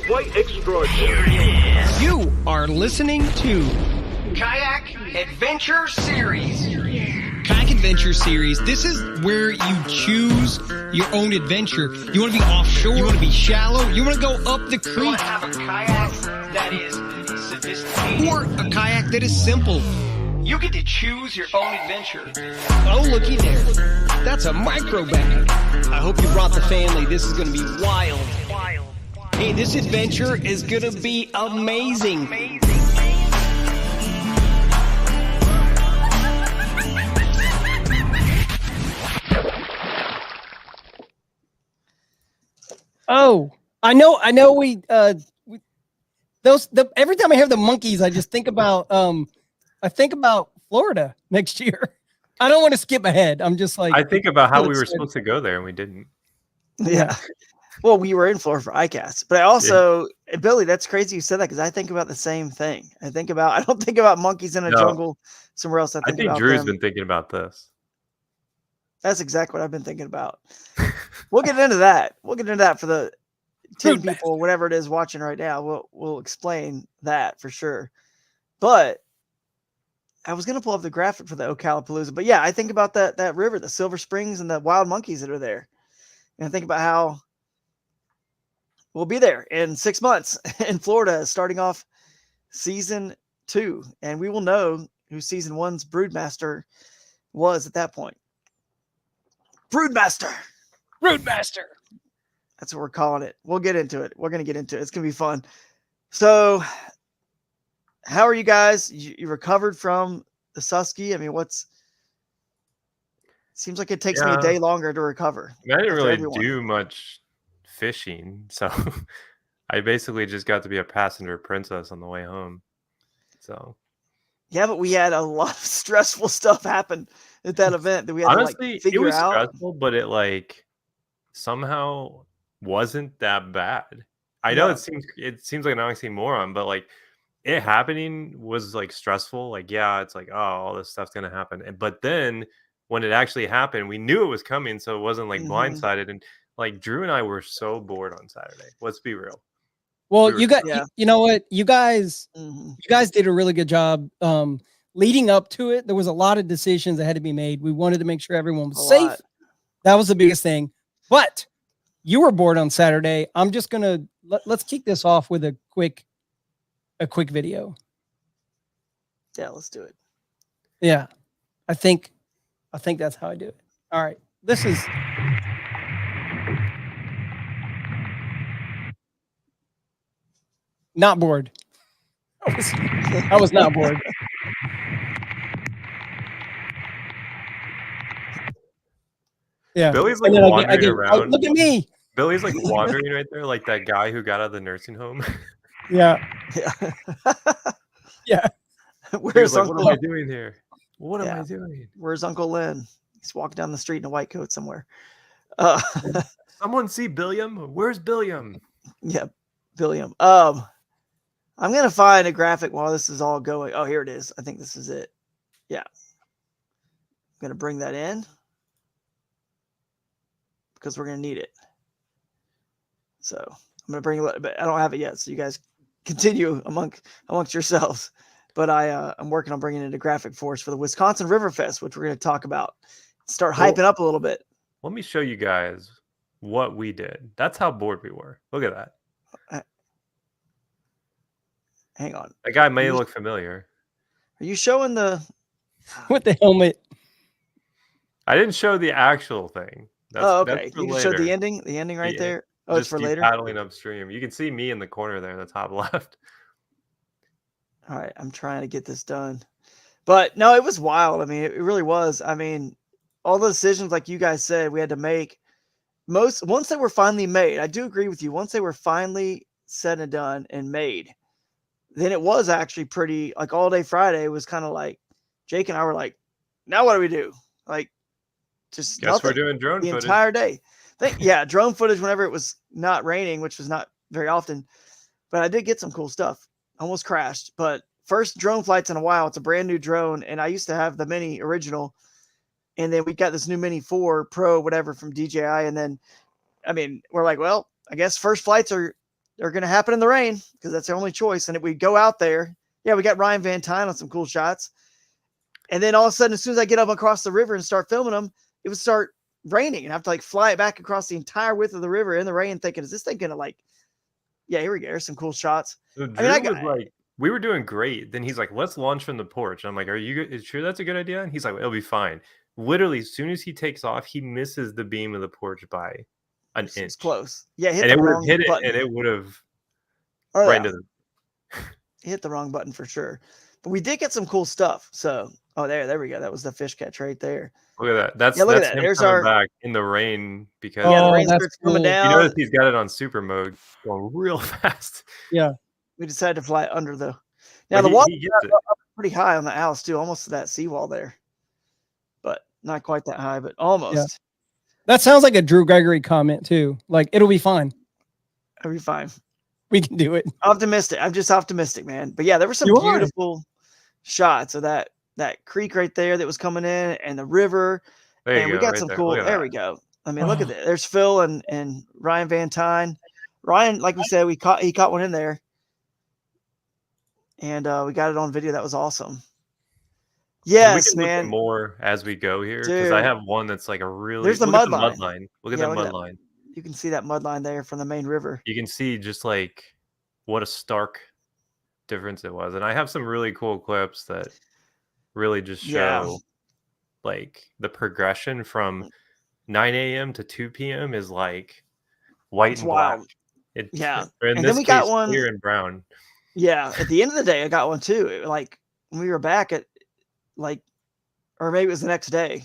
quite extraordinary. You are listening to Kayak Adventure Series. Kayak Adventure Series. This is where you choose your own adventure. You want to be offshore, you want to be shallow, you want to go up the You want creek, to have a kayak that is sophisticated. or a kayak that is simple. You get to choose your own adventure. Oh, looky there. That's a micro bag. I hope you brought the family. This is going to be wild. Hey, this adventure is going to be amazing. Oh, I know. Every time I hear the monkeys, I just think about Florida next year. I don't want to skip ahead. I'm just like, I think about how we were supposed to go there and we didn't. Yeah. Well, we were in Florida for ICAST, but I also, Billy, that's crazy you said that because I think about the same thing. I don't think about monkeys in a jungle somewhere else. I think about Drew's them. been thinking about this. That's exactly what I've been thinking about. We'll get into that. We'll get into that for the 10 people, whatever it is watching right now. We'll explain that for sure. But I was going to pull up the graphic for the Ocalapalooza. But yeah, I think about that river, the Silver Springs, and the wild monkeys that are there. And I think about how we'll be there in 6 months in Florida, starting off season 2. And we will know who season 1's Broodmaster was at that point. Broodmaster. That's what we're calling it. We'll get into it. We're going to get into it. It's going to be fun. So how are you guys? You recovered from the Susky? I mean, seems like it takes me a day longer to recover. I didn't really do much fishing, so I basically just got to be a passenger princess on the way home. So yeah, but we had a lot of stressful stuff happen at that event that we had to figure it was out. stressful, but it somehow wasn't that bad. I know it seems like an oxymoron, but it happening was stressful. It's all this stuff's gonna happen. But then when it actually happened, we knew it was coming, so it wasn't blindsided. And Drew and I were so bored on Saturday. Let's be real. Well, you know what? You guys did a really good job. Leading up to it, there was a lot of decisions that had to be made. We wanted to make sure everyone was safe. That was the biggest thing. But you were bored on Saturday. I'm just gonna let's kick this off with a quick video. Yeah, let's do it. Yeah, I think that's how I do it. All right, this is. Not bored. I was not bored. Yeah. Billy's wandering around. Look at me. Billy's wandering right there, like that guy who got out of the nursing home. Yeah. Yeah. Where's Uncle? What am I doing here? What am I doing? Where's Uncle Lynn? He's walking down the street in a white coat somewhere. Someone see Billiam? Where's Billiam? Yeah, Billiam. I'm going to find a graphic while this is all going. Oh, here it is. I think this is it. Yeah. I'm going to bring that in because we're going to need it. So I'm going to bring it, but I don't have it yet. So you guys continue amongst yourselves. But I'm working on bringing in a graphic for us for the Wisconsin River Fest, which we're going to talk about. Start hyping up a little bit. Let me show you guys what we did. That's how bored we were. Look at that. Hang on. That guy may look familiar. Are you showing with the helmet? I didn't show the actual thing. Okay. You showed the ending right there. Oh, it's for later. Paddling upstream. You can see me in the corner there in the top left. All right. I'm trying to get this done. But no, it was wild. I mean, it really was. I mean, all the decisions, like you guys said, we had to make once they were finally made. I do agree with you. Once they were finally said and done and made, then it was actually pretty, all day Friday was kind of Jake and I were now what do we do? Just guess nothing. We're doing drone the footage. Entire day. Drone footage whenever it was not raining, which was not very often. But I did get some cool stuff. Almost crashed. But first drone flights in a while. It's a brand new drone. And I used to have the Mini original. And then we got this new Mini 4 Pro, whatever, from DJI. And then, I mean, we're well, I guess first flights are they're going to happen in the rain because that's the only choice. And if we go out there, yeah, we got Ryan Van Tine on some cool shots. And then all of a sudden, as soon as I get up across the river and start filming them, it would start raining and I have to like fly it back across the entire width of the river in the rain thinking, is this thing going to like, yeah, here we go. There's some cool shots. So Drew was like, we were doing great. Then he's like, let's launch from the porch. I'm like, are you sure that's a good idea? And he's like, it'll be fine. Literally, as soon as he takes off, he misses the beam of the porch by an inch. It's close. Yeah, and it would have hit it, and it would have into the hit the wrong button for sure. But we did get some cool stuff. So, there we go. That was the fish catch right there. Look at that. That's look that's at that. him There's coming our back in the rain because the rain starts coming down. You notice he's got it on super mode, going real fast. Yeah, we decided to fly under the. Now the water up pretty high on the Alice too, almost to that seawall there, but not quite that high, but almost. Yeah. That sounds like a Drew Gregory comment too. Like it'll be fine. It'll be fine. We can do it. Optimistic. I'm just optimistic, man. But yeah, there were some beautiful shots of that creek right there that was coming in and the river. And we got some cool. There we go. I mean, look at that. There's Phil and Ryan Van Tine. Ryan, like we said, he caught one in there. And we got it on video. That was awesome. Yes, man. Look more as we go here because I have one that's like a really. There's the mud line. Look at the mud line. You can see that mud line there from the main river. You can see just like what a stark difference it was. And I have some really cool clips that really just show like the progression from 9 a.m. to 2 p.m. is like white and black. And then we got one here in brown. Yeah, at the end of the day, I got one too. Like when we were back at or maybe it was the next day.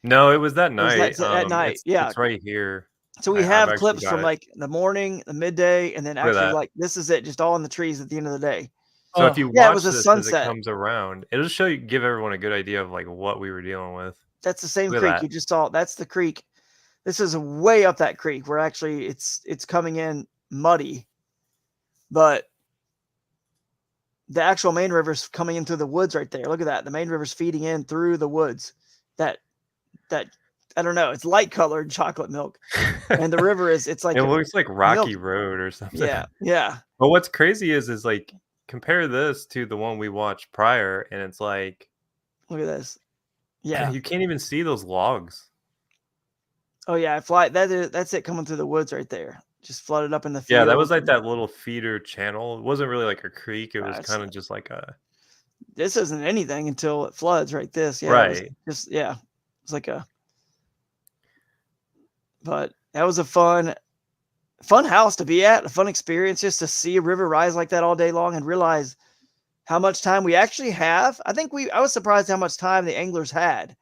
No, it was that night. At night, it's right here. So we have clips from like the morning, the midday, and then actually like this is it, just all in the trees at the end of the day. So if you watch it was a sunset. As it comes around, it'll give everyone a good idea of like what we were dealing with. That's the same creek you just saw. That's the creek. This is way up that creek where actually it's coming in muddy, but the actual main river's coming in through the woods right there. Look at that. The main river's feeding in through the woods. That I don't know. It's light colored chocolate milk, and the river it's like it looks like Rocky Road or something. Yeah. But what's crazy is like compare this to the one we watched prior, and it's like, look at this. Yeah, you can't even see those logs. Oh yeah, that's it coming through the woods right there. Just flooded up in the field. Yeah, that was like that little feeder channel. It wasn't really like a creek. It was kind of just like a. This isn't anything until it floods, right? This, yeah, right. It's like a. But that was a fun house to be at, a fun experience just to see a river rise like that all day long and realize how much time we actually have. I was surprised how much time the anglers had.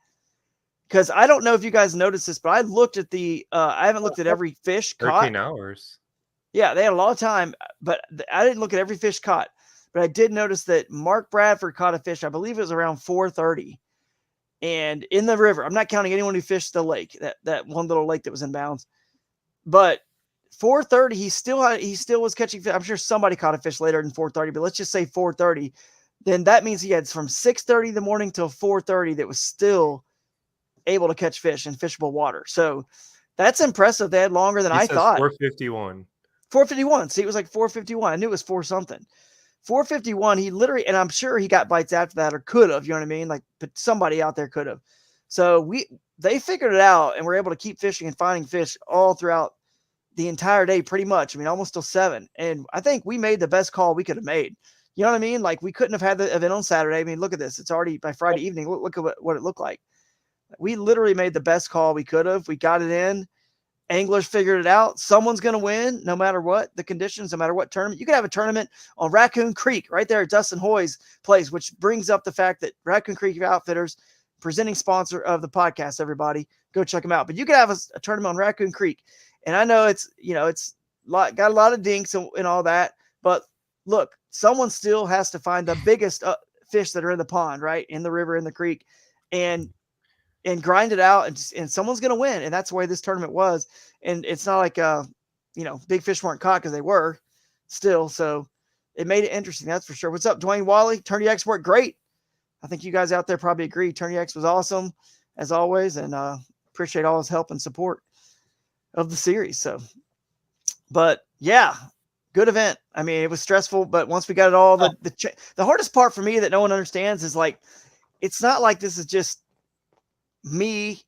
Because I don't know if you guys noticed this, but I looked at I haven't looked at every fish caught. 13 hours. Yeah, they had a lot of time, but I didn't look at every fish caught. But I did notice that Mark Bradford caught a fish, I believe it was around 4:30. And in the river, I'm not counting anyone who fished the lake, that one little lake that was in bounds. But 4:30, he still was catching fish. I'm sure somebody caught a fish later than 4:30, but let's just say 4:30. Then that means he had from 6:30 in the morning till 4:30 that was still able to catch fish in fishable water. So that's impressive. They had longer than I thought. 4:51. 4:51. See, it was like 4:51. I knew it was 4 something. 4:51. He literally, and I'm sure he got bites after that or could have, you know what I mean? Like, but somebody out there could have. So they figured it out and were able to keep fishing and finding fish all throughout the entire day, pretty much. I mean, almost till 7. And I think we made the best call we could have made. You know what I mean? Like, we couldn't have had the event on Saturday. I mean, look at this. It's already by Friday evening. Look at what it looked like. We literally made the best call we could have. We got it in. Anglers figured it out. Someone's going to win no matter what the conditions, no matter what tournament. You could have a tournament on Raccoon Creek right there at Dustin Hoy's place, which brings up the fact that Raccoon Creek Outfitters, presenting sponsor of the podcast, everybody, go check them out. But you could have a tournament on Raccoon Creek. And I know it's got a lot of dinks and all that. But look, someone still has to find the biggest fish that are in the pond, right? In the river, in the creek. And grind it out, and someone's going to win. And that's the way this tournament was. And it's not like, big fish weren't caught because they were still. So it made it interesting. That's for sure. What's up, Dwayne Wally? Tourney Export, great. I think you guys out there probably agree. Tourney X was awesome as always. And appreciate all his help and support of the series. So, but yeah, good event. I mean, it was stressful, but once we got it all, the hardest part for me that no one understands is like, it's not like this is just me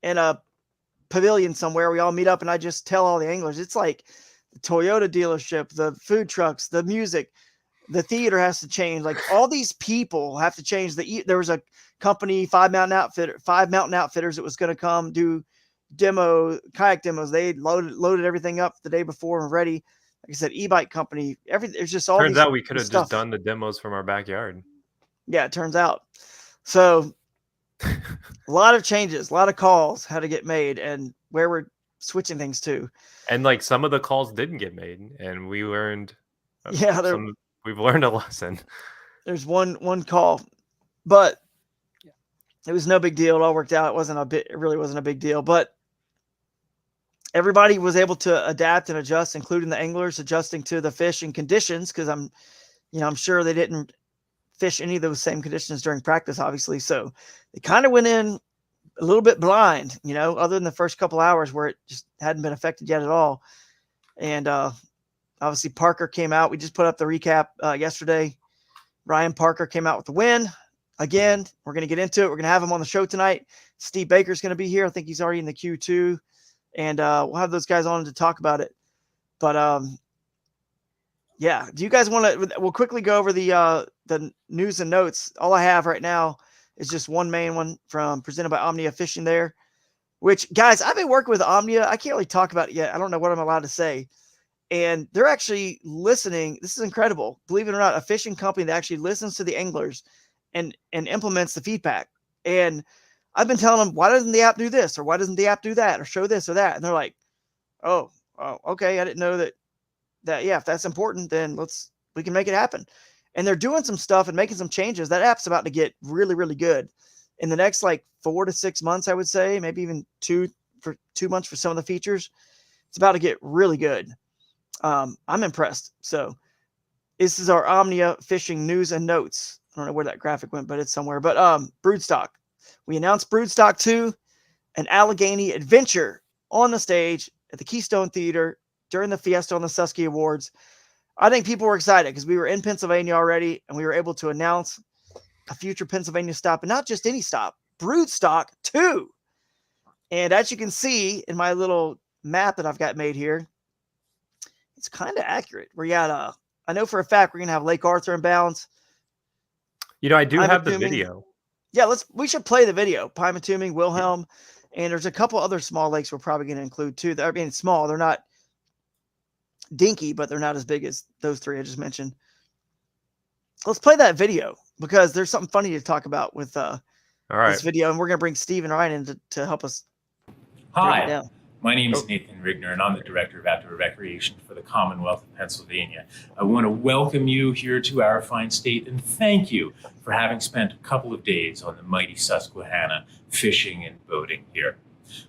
in a pavilion somewhere. We all meet up and I just tell all the anglers. It's like the Toyota dealership, the food trucks, the music, the theater has to change. Like all these people have to change. There was a company, Five Mountain Outfitters that was going to come do kayak demos. They loaded everything up the day before and ready. Like I said, e-bike company, there's just all turns out we could have just done the demos from our backyard. Yeah, it turns out. So a lot of changes, a lot of calls had to get made, and where we're switching things to. And like some of the calls didn't get made, and we learned. We've learned a lesson. There's one call, but it was no big deal. It all worked out. It really wasn't a big deal, but everybody was able to adapt and adjust, including the anglers adjusting to the fish and conditions. Cause I'm sure they didn't fish any of those same conditions during practice, obviously. So they kind of went in a little bit blind, other than the first couple hours where it just hadn't been affected yet at all. And, obviously Parker came out. We just put up the recap yesterday. Ryan Parker came out with the win. Again, we're going to get into it. We're going to have him on the show tonight. Steve Baker's going to be here. I think he's already in the queue too. And we'll have those guys on to talk about it. But yeah, do you guys want to? We'll quickly go over the news and notes. All I have right now is just one main one presented by Omnia Fishing there. Which guys, I've been working with Omnia. I can't really talk about it yet. I don't know what I'm allowed to say. And they're actually listening. This is incredible. Believe it or not, a fishing company that actually listens to the anglers and implements the feedback. And I've been telling them, why doesn't the app do this? Or why doesn't the app do that? Or show this or that? And they're like, oh, okay. I didn't know that, yeah, if that's important, then we can make it happen. And they're doing some stuff and making some changes. That app's about to get really, really good in the next like 4 to 6 months, I would say, maybe even 2 months for some of the features. It's about to get really good. I'm impressed. So this is our Omnia Fishing news and notes. I don't know where that graphic went, but it's somewhere. But Broodstock. We announced Broodstock 2, an Allegheny adventure on the stage at the Keystone Theater during the Fiesta on the Susky Awards. I think people were excited because we were in Pennsylvania already, and we were able to announce a future Pennsylvania stop, and not just any stop, Broodstock 2. And as you can see in my little map that I've got made here, it's kind of accurate. We got I know for a fact we're gonna have Lake Arthur in bounds. I do have the video. Yeah, we should play the video. Pymatuming, Wilhelm, and there's a couple other small lakes we're probably gonna include too. I mean, small. They're not dinky, but they're not as big as those 3 I just mentioned. Let's play that video because there's something funny to talk about with this video, and we're gonna bring Steve and Ryan in to help us. Hi. My name is Nathan Rigner, and I'm the Director of Outdoor Recreation for the Commonwealth of Pennsylvania. I want to welcome you here to our fine state and thank you for having spent a couple of days on the mighty Susquehanna fishing and boating here.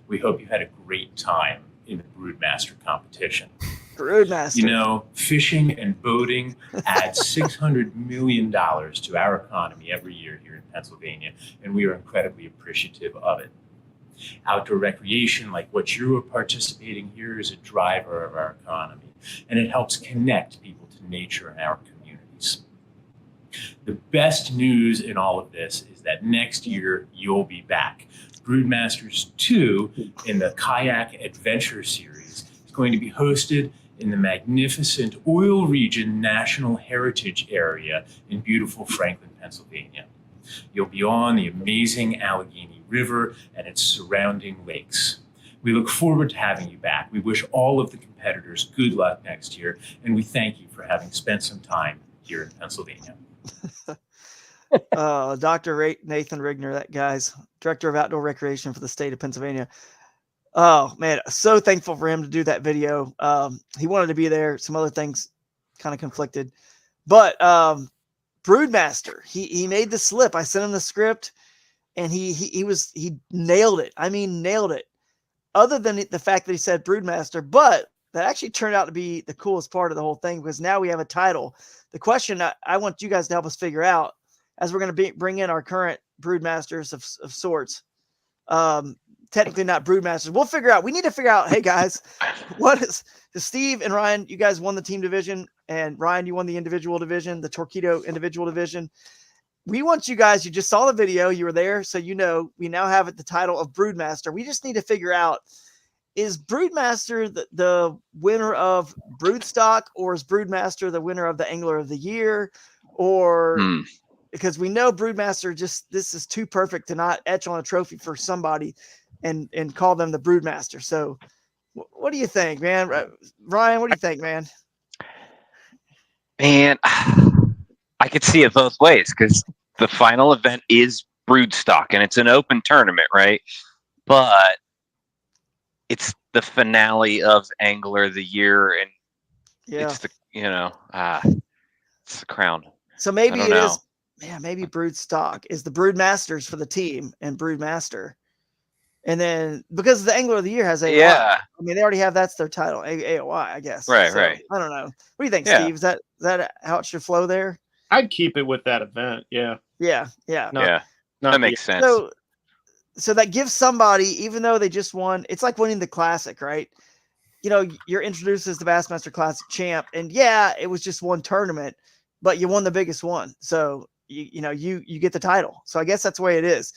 We hope you had a great time in the Broodmaster competition. Broodmaster. Fishing and boating add $600 million to our economy every year here in Pennsylvania, and we are incredibly appreciative of it. Outdoor recreation, like what you are participating here, is a driver of our economy, and it helps connect people to nature and our communities. The best news in all of this is that next year you'll be back. Broodmasters 2 in the Kayak Adventure Series is going to be hosted in the magnificent Oil Region National Heritage Area in beautiful Franklin, Pennsylvania. You'll be on the amazing Allegheny River and its surrounding lakes. We look forward to having you back. We wish all of the competitors good luck next year, and we thank you for having spent some time here in Pennsylvania. Dr. Nathan Rigner, that guy's Director of Outdoor Recreation for the state of Pennsylvania. Oh, man, so thankful for him to do that video. He wanted to be there. Some other things kind of conflicted. But Broodmaster, he made the slip. I sent him the script, and he nailed it. I mean, nailed it. Other than the fact that he said Broodmaster, but that actually turned out to be the coolest part of the whole thing because now we have a title. The question I want you guys to help us figure out as we're going to bring in our current Broodmasters of sorts. technically not Broodmasters. We'll figure out. We need to figure out. Hey guys, what is Steve and Ryan? You guys won the team division, and Ryan, you won the individual division, the Torpedo individual division. We want you guys. You just saw the video. You were there, so you know we now have the title of Broodmaster. We just need to figure out: is Broodmaster the winner of Broodstock, or is Broodmaster the winner of the Angler of the Year, or because we know Broodmaster this is too perfect to not etch on a trophy for somebody and call them the Broodmaster. So what do you think, man? Ryan, what do you think, man? Man, I could see it both ways because the final event is Broodstock and it's an open tournament, right? But it's the finale of Angler of the Year, and it's the it's the crown. So maybe it is. Yeah, maybe Broodstock is the Broodmasters for the team and Broodmaster. And then because the Angler of the Year has AOI. Yeah. I mean, they already have that's their title, AOI, I guess. Right, so, right. I don't know. What do you think, Steve? Is that how it should flow there? I'd keep it with that event. Yeah. Yeah. That makes sense. So that gives somebody, even though they just won, it's like winning the Classic, right? You know, you're introduced as the Bassmaster Classic champ, and yeah, it was just one tournament, but you won the biggest one. So you get the title. So I guess that's the way it is.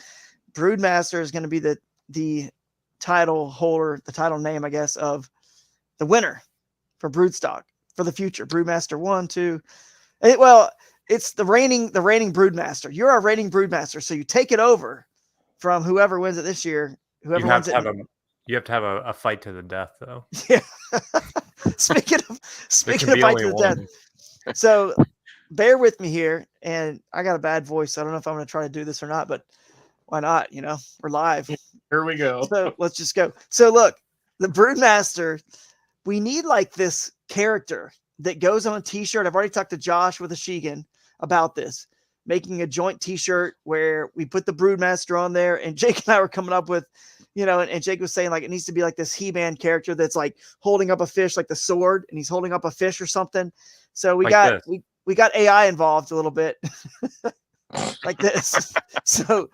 Broodmaster is going to be the title holder, the title name, I guess, of the winner for Broodstock for the future. Broodmaster 1, 2. It's the reigning Broodmaster. You're our reigning Broodmaster, so you take it over from whoever wins it this year. Whoever wins it. You have to have a fight to the death, though. Yeah. Speaking of fight to the death. So bear with me here, and I got a bad voice. So I don't know if I'm going to try to do this or not, but why not? We're live. Here we go. So let's just go. So look, the Broodmaster, we need like this character that goes on a t-shirt. I've already talked to Josh with a Shigan about this, making a joint t-shirt where we put the Broodmaster on there, and Jake and I were coming up with, and Jake was saying like, it needs to be like this He-Man character that's like holding up a fish, like the sword, and he's holding up a fish or something. So we got AI involved a little bit like this. So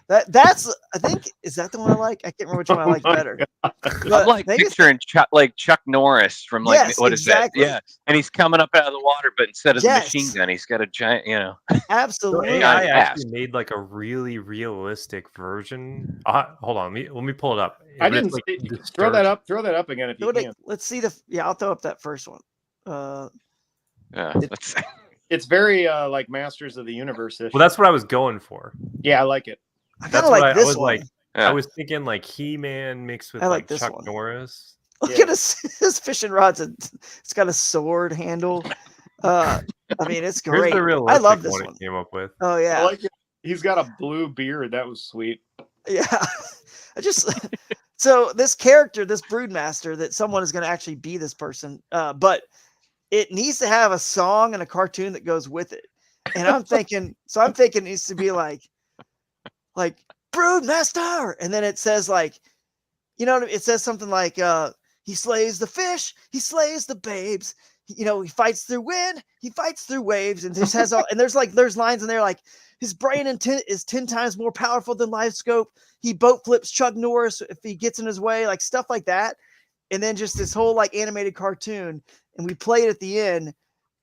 that's, I think, is that the one I like? I can't remember which one I like better. I'm like picturing Chuck Norris from what is that? Yeah. And he's coming up out of the water, but instead of the machine gun, he's got a giant, Absolutely. So AI actually made like a really realistic version. Hold on. Let me pull it up. I didn't throw that up again if you can. Let's see I'll throw up that first one. It's very like Masters of the Universe. Well, that's what I was going for. Yeah, I like it. I kind of like this one. I was thinking like He-Man mixed with like Chuck Norris. Look at his fishing rods. It's got a sword handle. I mean, it's great. I love this one. Came up with. Oh yeah, I like it. He's got a blue beard. That was sweet. Yeah, so this character, this Broodmaster, that someone is going to actually be this person, but it needs to have a song and a cartoon that goes with it. And I'm thinking it needs to be like Broodmaster, and then it says like, it says something like he slays the fish, he slays the babes, he fights through wind, he fights through waves, and this has all, and there's lines in there like his brain is 10 times more powerful than life scope, he boat flips Chuck Norris if he gets in his way, like stuff like that. And then just this whole like animated cartoon, and we play it at the end,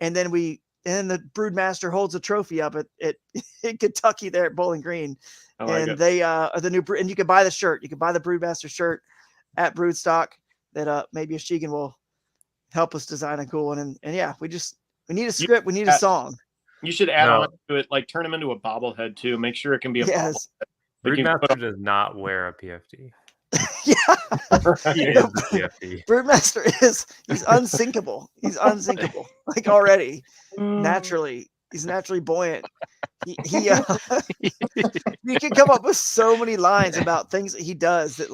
and then the Broodmaster holds a trophy up at Kentucky there at Bowling Green. And they are the new, and you can buy the shirt. You can buy the Broodmaster shirt at Broodstock that maybe a Shigan will help us design a cool one. And yeah, we need a script. We need a song. You should add on to it, like turn him into a bobblehead too. Make sure it can be a bobblehead. Broodmaster does not wear a PFD. Yeah. He is the PFD. Broodmaster he's unsinkable. He's unsinkable. Like already. Naturally. He's naturally buoyant. He you can come up with so many lines about things that he does that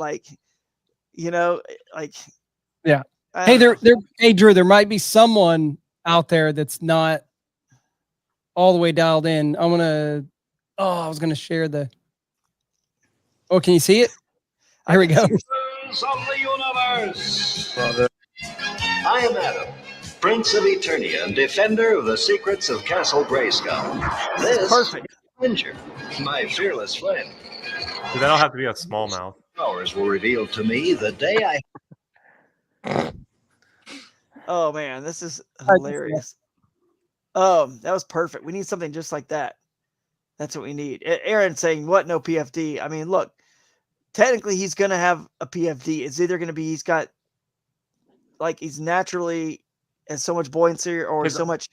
yeah. Hey Drew, there might be someone out there that's not all the way dialed in. I was gonna share can you see it? Here we go. Of the universe. I am Adam, Prince of Eternia and defender of the secrets of Castle Grayskull. This is Ginger, my fearless friend. That'll have to be a smallmouth. Powers were revealed to me the day I. Oh man, this is hilarious. That was perfect. We need something just like that. That's what we need. Aaron saying, what? No PFD. I mean, look, technically he's going to have a PFD. It's either going to be he's got, like, he's naturally has so much buoyancy or so much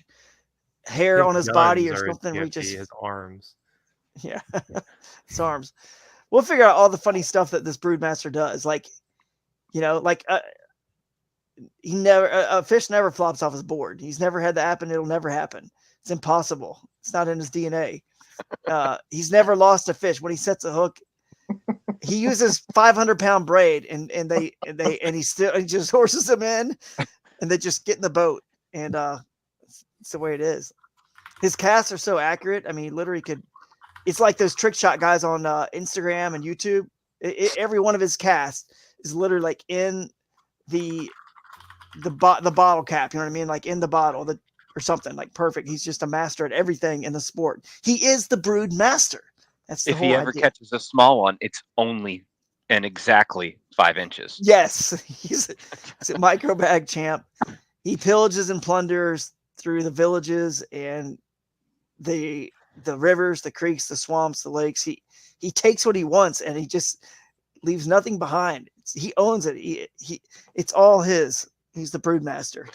hair on his body or something. PFD, his arms. Yeah, his arms. We'll figure out all the funny stuff that this Broodmaster does. Like, you know, like a fish never flops off his board. He's never had that happen. It'll never happen. It's impossible. It's not in his DNA. He's never lost a fish. When he sets a hook, he uses 500-pound braid and he just horses them in and they just get in the boat. And it's the way it is. His casts are so accurate. I mean, he literally could, it's like those trick shot guys on Instagram and YouTube. Every one of his casts is literally like in the bottle cap, you know what I mean? Like in the bottle or something, like perfect. He's just a master at everything in the sport. He is the brood master. That's the if whole he ever idea. Catches a small one, it's only and exactly 5 inches. Yes, he's a micro bag champ. He pillages and plunders through the villages and the rivers, the creeks, the swamps, the lakes. He takes what he wants and he just leaves nothing behind. He owns it. He it's all his. He's the broodmaster.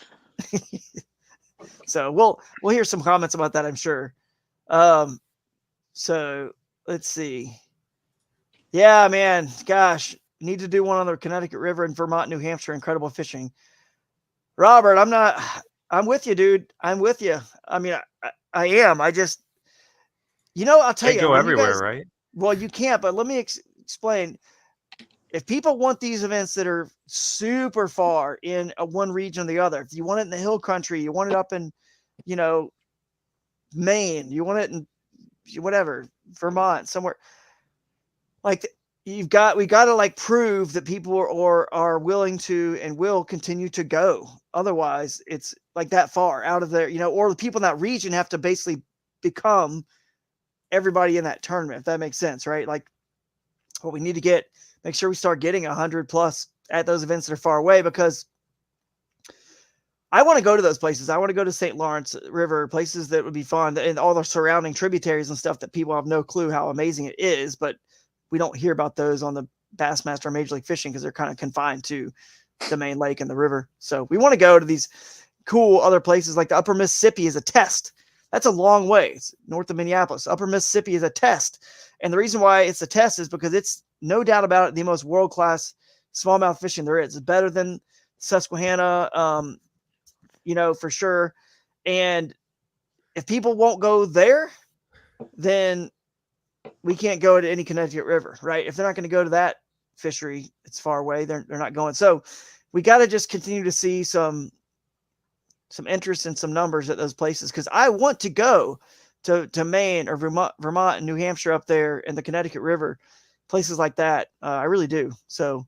So we'll hear some comments about that, I'm sure. So let's see. Yeah, man, gosh, need to do one on the Connecticut River in Vermont, New Hampshire. Incredible fishing. Robert, I'm with you, dude. I'm with you. I mean, I am. I just, I'll tell you. Go everywhere, right? Well, you can't, but let me explain. If people want these events that are super far in one region or the other, if you want it in the hill country, you want it up in, Maine, you want it in whatever, Vermont, somewhere, like we got to like prove that people are willing to and will continue to go. Otherwise it's like that far out of there, or the people in that region have to basically become everybody in that tournament, if that makes sense, right? Like what we need to make sure we start getting 100 plus at those events that are far away, because I want to go to those places. I want to go to St. Lawrence River, places that would be fun, and all the surrounding tributaries and stuff that people have no clue how amazing it is, but we don't hear about those on the Bassmaster or Major League Fishing because they're kind of confined to the main lake and the river. So we want to go to these cool other places, like the Upper Mississippi is a test. That's a long way. It's north of Minneapolis. Upper Mississippi is a test. And the reason why it's a test is because it's, no doubt about it, the most world-class smallmouth fishing there is. It's better than Susquehanna, for sure. And if people won't go there, then we can't go to any Connecticut River, right? If they're not going to go to that fishery, it's far away. They're not going. So we got to just continue to see some interest and some numbers at those places, because I want to go to Maine or Vermont and New Hampshire up there in the Connecticut River, places like that. I really do. So,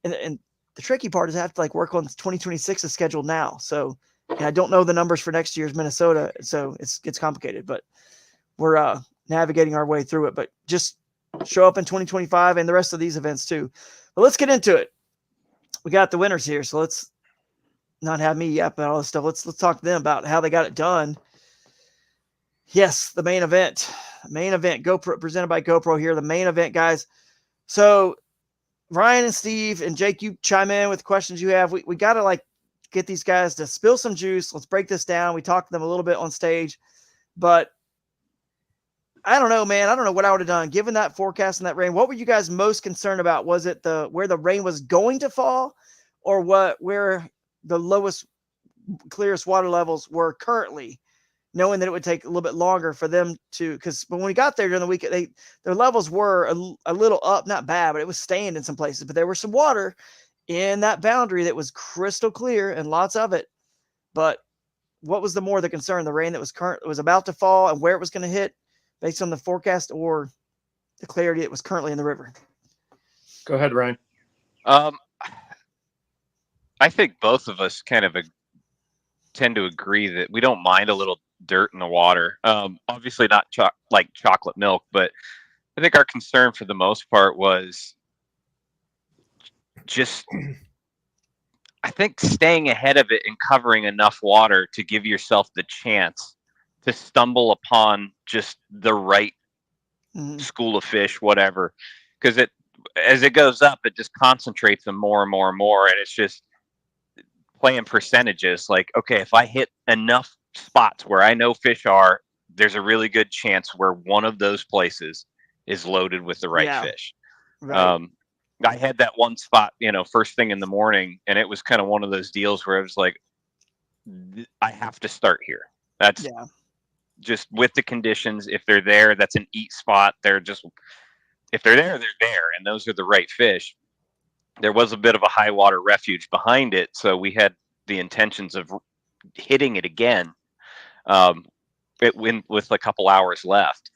and the tricky part is I have to like work on 2026's schedule now. So, and I don't know the numbers for next year's Minnesota. So it's complicated, but we're navigating our way through it. But just show up in 2025 and the rest of these events too. But let's get into it. We got the winners here. So let's not have me yap about all this stuff. Let's talk to them about how they got it done. Yes, the main event. GoPro, presented by GoPro here. The main event, guys. So Ryan and Steve and Jake, you chime in with questions you have. We got to like get these guys to spill some juice. Let's break this down. We talked to them a little bit on stage, but I don't know, man. I don't know what I would have done given that forecast and that rain. What were you guys most concerned about? Was it where the rain was going to fall, or where the lowest, clearest water levels were currently, knowing that it would take a little bit longer for them to, because when we got there during the week, their levels were a little up, not bad, but it was staying in some places. But there was some water in that boundary that was crystal clear and lots of it. But what was the concern? The rain that was about to fall and where it was going to hit based on the forecast, or the clarity that was currently in the river? Go ahead, Ryan. I think both of us kind of tend to agree that we don't mind a little dirt in the water. Obviously not like chocolate milk, but I think our concern for the most part was just, I think staying ahead of it and covering enough water to give yourself the chance to stumble upon just the right school of fish, whatever. Because as it goes up, it just concentrates them more and more and more. And it's just playing percentages. Like, okay, if I hit enough spots where I know fish are, there's a really good chance where one of those places is loaded with the right fish. Right. I had that one spot, first thing in the morning, and it was kind of one of those deals where I was like, I have to start here. That's just with the conditions. If they're there, that's an eat spot. If they're there, they're there, and those are the right fish. There was a bit of a high water refuge behind it, so we had the intentions of hitting it again. With a couple hours left.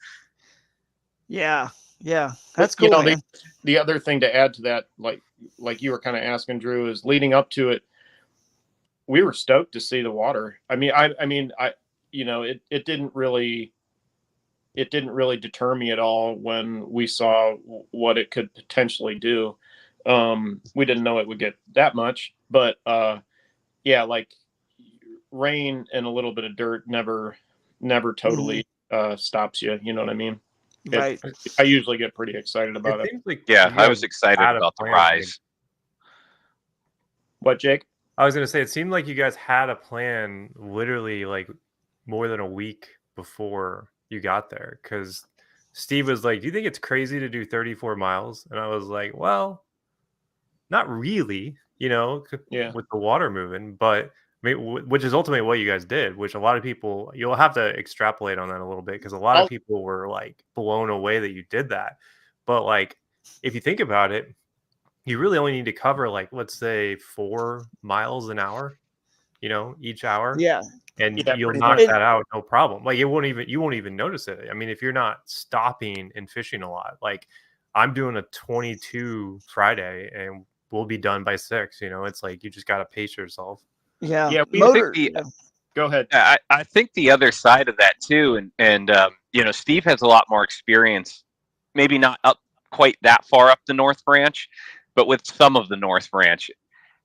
Yeah, that's cool. Man. The other thing to add to that, like you were kind of asking, Drew, is leading up to it, we were stoked to see the water. I mean, it didn't really deter me at all when we saw what it could potentially do. We didn't know it would get that much, but like rain and a little bit of dirt never totally stops you. You know what I mean? Right. I usually get pretty excited about it. Like I was excited about the rise. What, Jake? I was going to say, it seemed like you guys had a plan literally like more than a week before you got there. Because Steve was like, do you think it's crazy to do 34 miles? And I was like, well, not really, with the water moving. But which is ultimately what you guys did, which a lot of people, you'll have to extrapolate on that a little bit, because a lot of people were like blown away that you did that. But like, if you think about it, you really only need to cover like, let's say 4 miles an hour, each hour. Yeah. And you'll knock that out. No problem. Like you won't even notice it. I mean, if you're not stopping and fishing a lot, like I'm doing a 22 Friday and we'll be done by 6, it's like, you just got to pace yourself. Yeah. Go ahead. I think the other side of that too, and Steve has a lot more experience, maybe not up quite that far up the North Branch, but with some of the North Branch,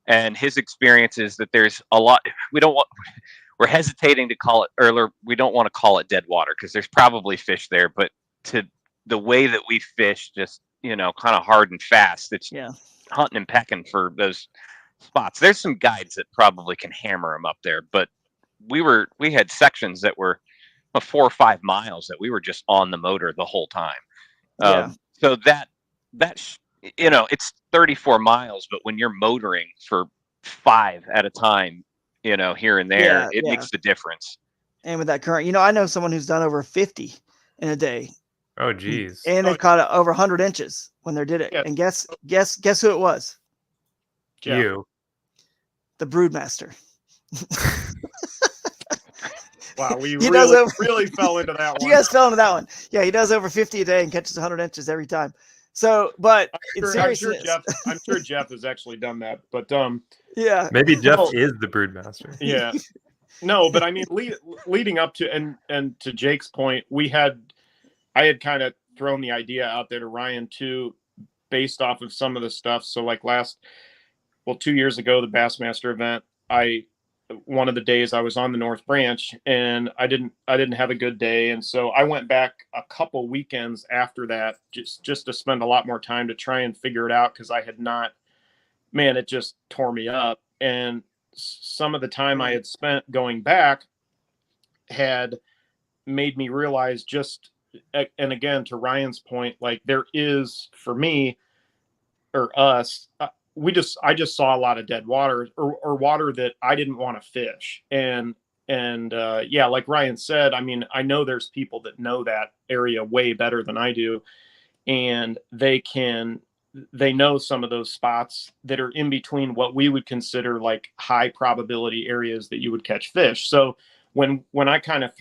and his experience is that there's a lot. We're hesitating to call it, or we don't want to call it dead water, because there's probably fish there, but to the way that we fish, just kind of hard and fast, it's hunting and pecking for those spots. There's some guides that probably can hammer them up there, but we had sections that were 4 or 5 miles that we were just on the motor the whole time. So it's 34 miles, but when you're motoring for 5 at a time, here and there, it makes the difference. And with that current, I know someone who's done over 50 in a day. Oh, geez. And they caught it over 100 inches when they did it. Yeah. And guess who it was? Jeff. You. The Broodmaster. Wow, we really fell into that one. You guys fell into that one. Yeah, he does over 50 a day and catches 100 inches every time. So, but I'm sure Jeff has actually done that. But yeah, maybe Jeff is the Broodmaster. Yeah, no, but I mean, leading up to and to Jake's point, I had kind of thrown the idea out there to Ryan too, based off of some of the stuff. So like 2 years ago, the Bassmaster event, one of the days I was on the North Branch and I didn't have a good day. And so I went back a couple weekends after that, just to spend a lot more time to try and figure it out. Cause I had not, it just tore me up. And some of the time I had spent going back had made me realize and again, to Ryan's point, like there is, for me or us, I just saw a lot of dead water or water that I didn't want to fish. And like Ryan said, I mean, I know there's people that know that area way better than I do. And they know some of those spots that are in between what we would consider like high probability areas that you would catch fish. So when I kind of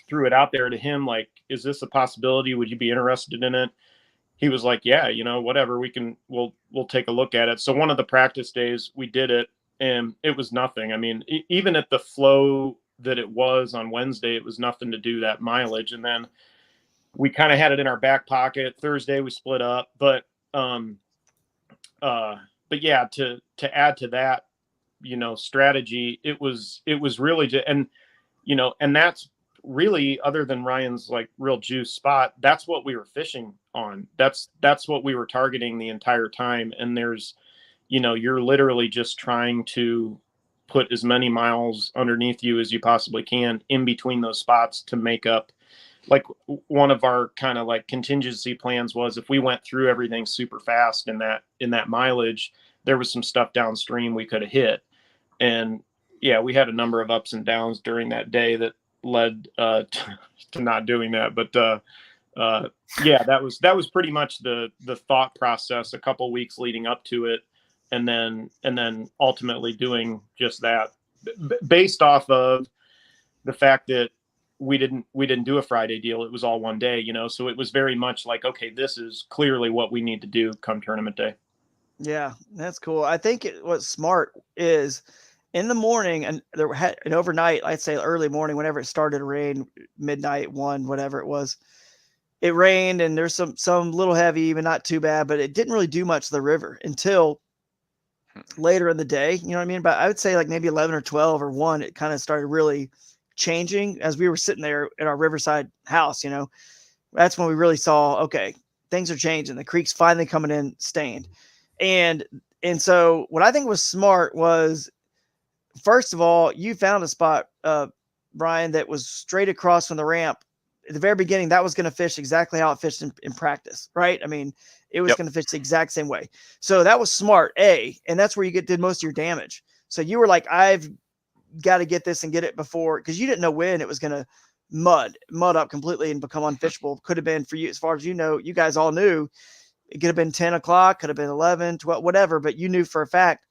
threw it out there to him, like, is this a possibility? Would you be interested in it? He was like, yeah, whatever, we'll take a look at it. So one of the practice days we did it and it was nothing. I mean, even at the flow that it was on Wednesday, it was nothing to do that mileage. And then we kind of had it in our back pocket. Thursday we split up, but but yeah, to add to that, strategy, it was really and that's really, other than Ryan's like real juice spot, that's what we were fishing on. That's what we were targeting the entire time. And there's, you're literally just trying to put as many miles underneath you as you possibly can in between those spots to make up. Like, one of our kind of like contingency plans was, if we went through everything super fast in that mileage, there was some stuff downstream we could have hit. And yeah, we had a number of ups and downs during that day that led to not doing that. But yeah, that was pretty much the thought process a couple weeks leading up to it, and then ultimately doing just that, based off of the fact that we didn't do a Friday deal. It was all one day, so it was very much like, okay, this is clearly what we need to do come tournament day. Yeah, that's cool. I think what's smart is, in the morning and overnight, I'd say early morning, whenever it started to rain, midnight, 1, whatever it was, it rained, and there's some little heavy, but not too bad, but it didn't really do much to the river until later in the day. You know what I mean? But I would say like maybe 11 or 12 or 1, it kind of started really changing as we were sitting there in our riverside house. That's when we really saw, okay, things are changing. The creek's finally coming in stained. And so what I think was smart was, first of all, you found a spot, Brian, that was straight across from the ramp. At the very beginning, that was going to fish exactly how it fished in practice, right? I mean, it was going to fish the exact same way. So that was smart, and that's where you did most of your damage. So you were like, I've got to get this and get it before, because you didn't know when it was going to mud up completely and become unfishable. Could have been, for you, as far as you guys all knew, it could have been 10 o'clock, could have been 11, 12, whatever, but you knew for a fact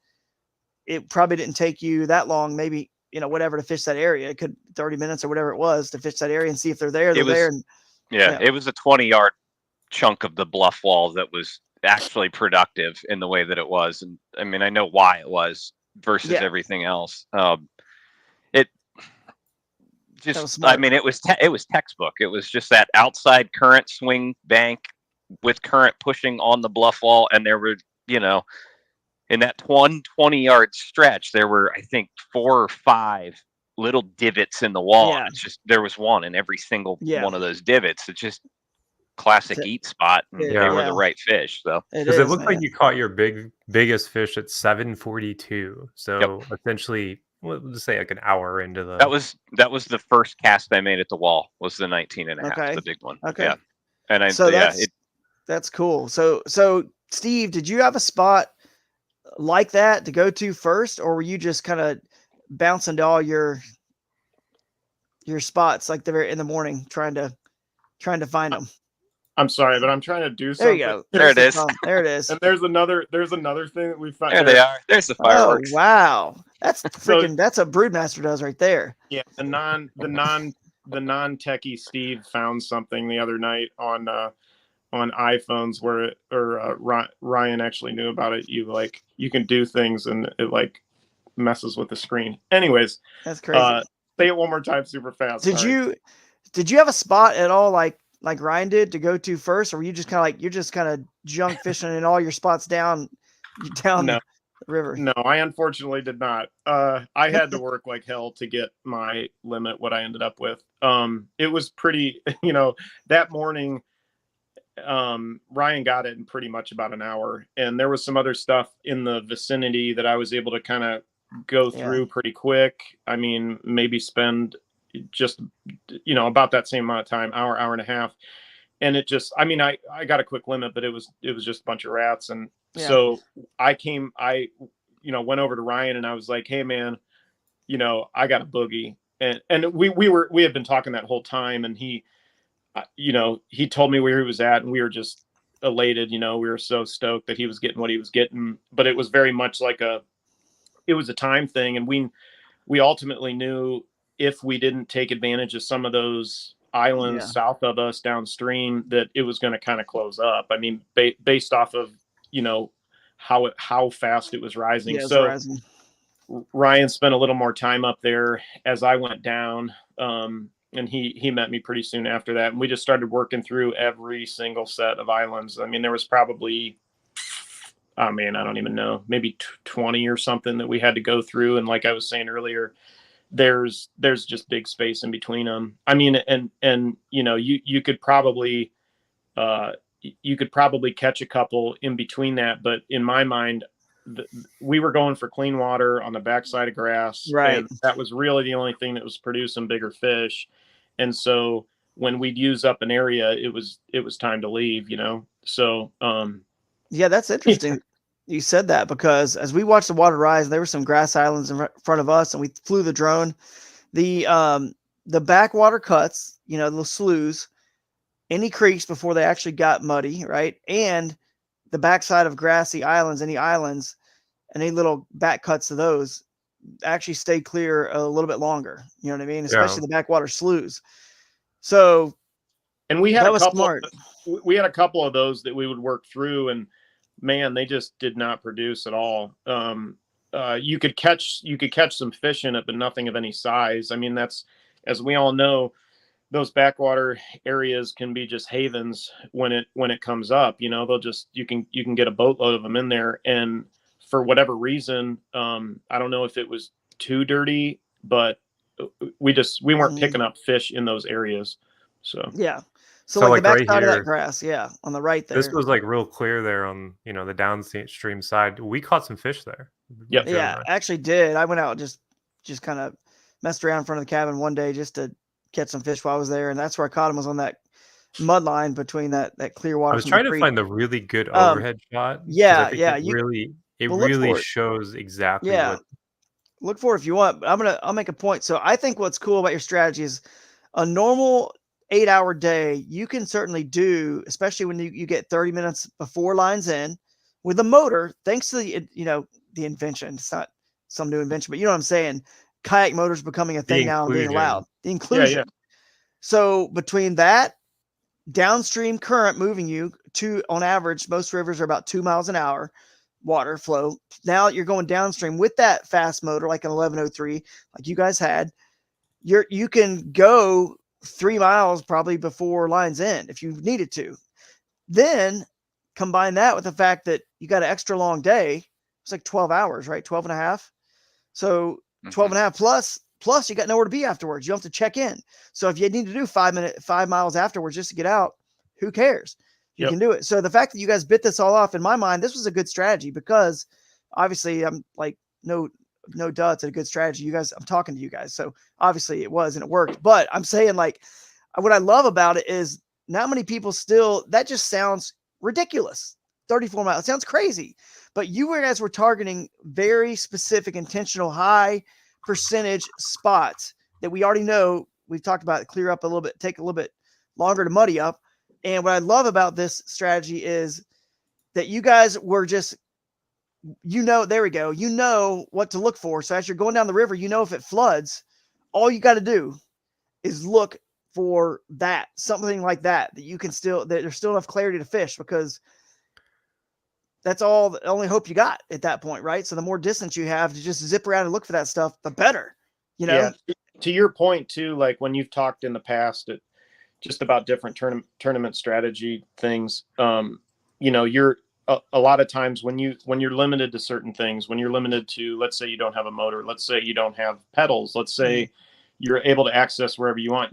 it probably didn't take you that long, maybe, whatever, to fish that area. It could 30 minutes or whatever it was to fish that area and see if they're there. They're there. And it was a 20-yard chunk of the bluff wall that was actually productive in the way that it was. And I mean, I know why it was versus everything else. It just, I mean, it was textbook. It was just that outside current swing bank with current pushing on the bluff wall. And there were, in that 20-yard stretch, there were, I think, 4 or 5 little divots in the wall. Yeah. It's just, there was one in every single one of those divots. It's just classic eat spot. And they were the right fish. So because it looked like you caught your biggest fish at 7:42. So essentially, we'll just say like an hour into the. That was the first cast I made at the wall. Was the 19 and a half, the big one. Okay. Yeah. And that's cool. So Steve, did you have a spot like that to go to first, or were you just kind of bouncing to all your spots like in the morning trying to find them? I'm sorry, but I'm trying to do something. There you go. There it is. There it is. And there's another thing that we found. There they are. There's the fireworks. Oh, wow. That's freaking, that's a Broodmaster does right there. Yeah. The non-techie Steve found something the other night on iPhones where Ryan actually knew about it. You can do things and it like messes with the screen. Anyways, that's crazy. Say it one more time super fast. Did you have a spot at all like Ryan did to go to first, or were you just kind of junk fishing in all your spots down the river? No, I unfortunately did not. I had to work like hell to get my limit, what I ended up with. It was pretty, that morning, Ryan got it in pretty much about an hour, and there was some other stuff in the vicinity that I was able to kind of go through pretty quick. I mean, maybe spend just about that same amount of time, hour and a half, and it just, I mean, I got a quick limit, but it was just a bunch of rats. And so I went over to Ryan and I was like, hey man, I got a boogie, and we had been talking that whole time, and he told me where he was at, and we were just elated. We were so stoked that he was getting what he was getting, but it was very much like it was a time thing. And we ultimately knew if we didn't take advantage of some of those islands south of us downstream, that it was going to kind of close up. I mean, based off of, how fast it was rising. Ryan spent a little more time up there as I went down. And he met me pretty soon after that. And we just started working through every single set of islands. I mean, there was probably, I mean, I don't even know, maybe 20 or something that we had to go through. And like I was saying earlier, there's just big space in between them. I mean, and you know, you could probably catch a couple in between that, but in my mind, we were going for clean water on the backside of grass, Right. and that was really the only thing that was producing bigger fish. And so when we'd use up an area, it was time to leave, you know. So yeah, that's interesting. You said that, because as we watched the water rise, there were some grass islands in front of us, and we flew the drone. The backwater cuts, you know, the sloughs, any creeks before they actually got muddy, right? And the backside of grassy islands, any islands, and any little back cuts to those actually stay clear a little bit longer. You know what I mean? Especially the backwater sloughs. So, and we had a couple. We had a couple of those that we would work through, and man, they just did not produce at all. You could catch some fish in it, but nothing of any size. I mean, that's, as we all know, those backwater areas can be just havens when it comes up. You know, you can get a boatload of them in there, and for whatever reason, I don't know if it was too dirty, but we weren't picking up fish in those areas. So yeah. So like the backside of that grass, yeah, on the right there. This was like real clear there on, you know, the downstream side. We caught some fish there. Yep. Yeah, actually did. I went out and just kind of messed around in front of the cabin one day just to catch some fish while I was there, and that's where I caught him, was on that mud line between that clear water. I was trying to find the really good overhead shot. Yeah, it really shows exactly what. Look for it if you want, but I'll make a point. So I think what's cool about your strategy is a normal 8-hour day you can certainly do, especially when you get 30 minutes before lines in with a motor, thanks to the invention. It's not some new invention, but you know what I'm saying? Kayak motors becoming a thing now and being allowed. The inclusion. Yeah. So between that, downstream current moving you to, on average, most rivers are about 2 miles an hour water flow. Now you're going downstream with that fast motor, like an 1103, like you guys had. You can go 3 miles probably before lines end if you needed to. Then combine that with the fact that you got an extra long day. It's like 12 hours, right? 12 and a half. So 12 and a half plus you got nowhere to be afterwards. You don't have to check in. So if you need to do 5 miles afterwards just to get out, who cares? You can do it. So the fact that you guys bit this all off, in my mind, this was a good strategy, because obviously I'm like, no duh, it's a good strategy. You guys, I'm talking to you guys. So obviously it was, and it worked, but I'm saying, like, what I love about it is not many people still, that just sounds ridiculous. 34 miles. It sounds crazy, but you guys were targeting very specific, intentional, high percentage spots that we already know. We've talked about it, clear up a little bit, take a little bit longer to muddy up. And what I love about this strategy is that you guys were just, there we go. You know what to look for. So as you're going down the river, if it floods, all you got to do is look for that, something like that you can that there's still enough clarity to fish, because that's the only hope you got at that point, right? So the more distance you have to just zip around and look for that stuff, the better, Yeah. To your point too, like when you've talked in the past just about different tournament strategy things, you're a lot of times when you're limited to certain things, when you're limited to, let's say you don't have a motor, let's say you don't have pedals, let's say you're able to access wherever you want,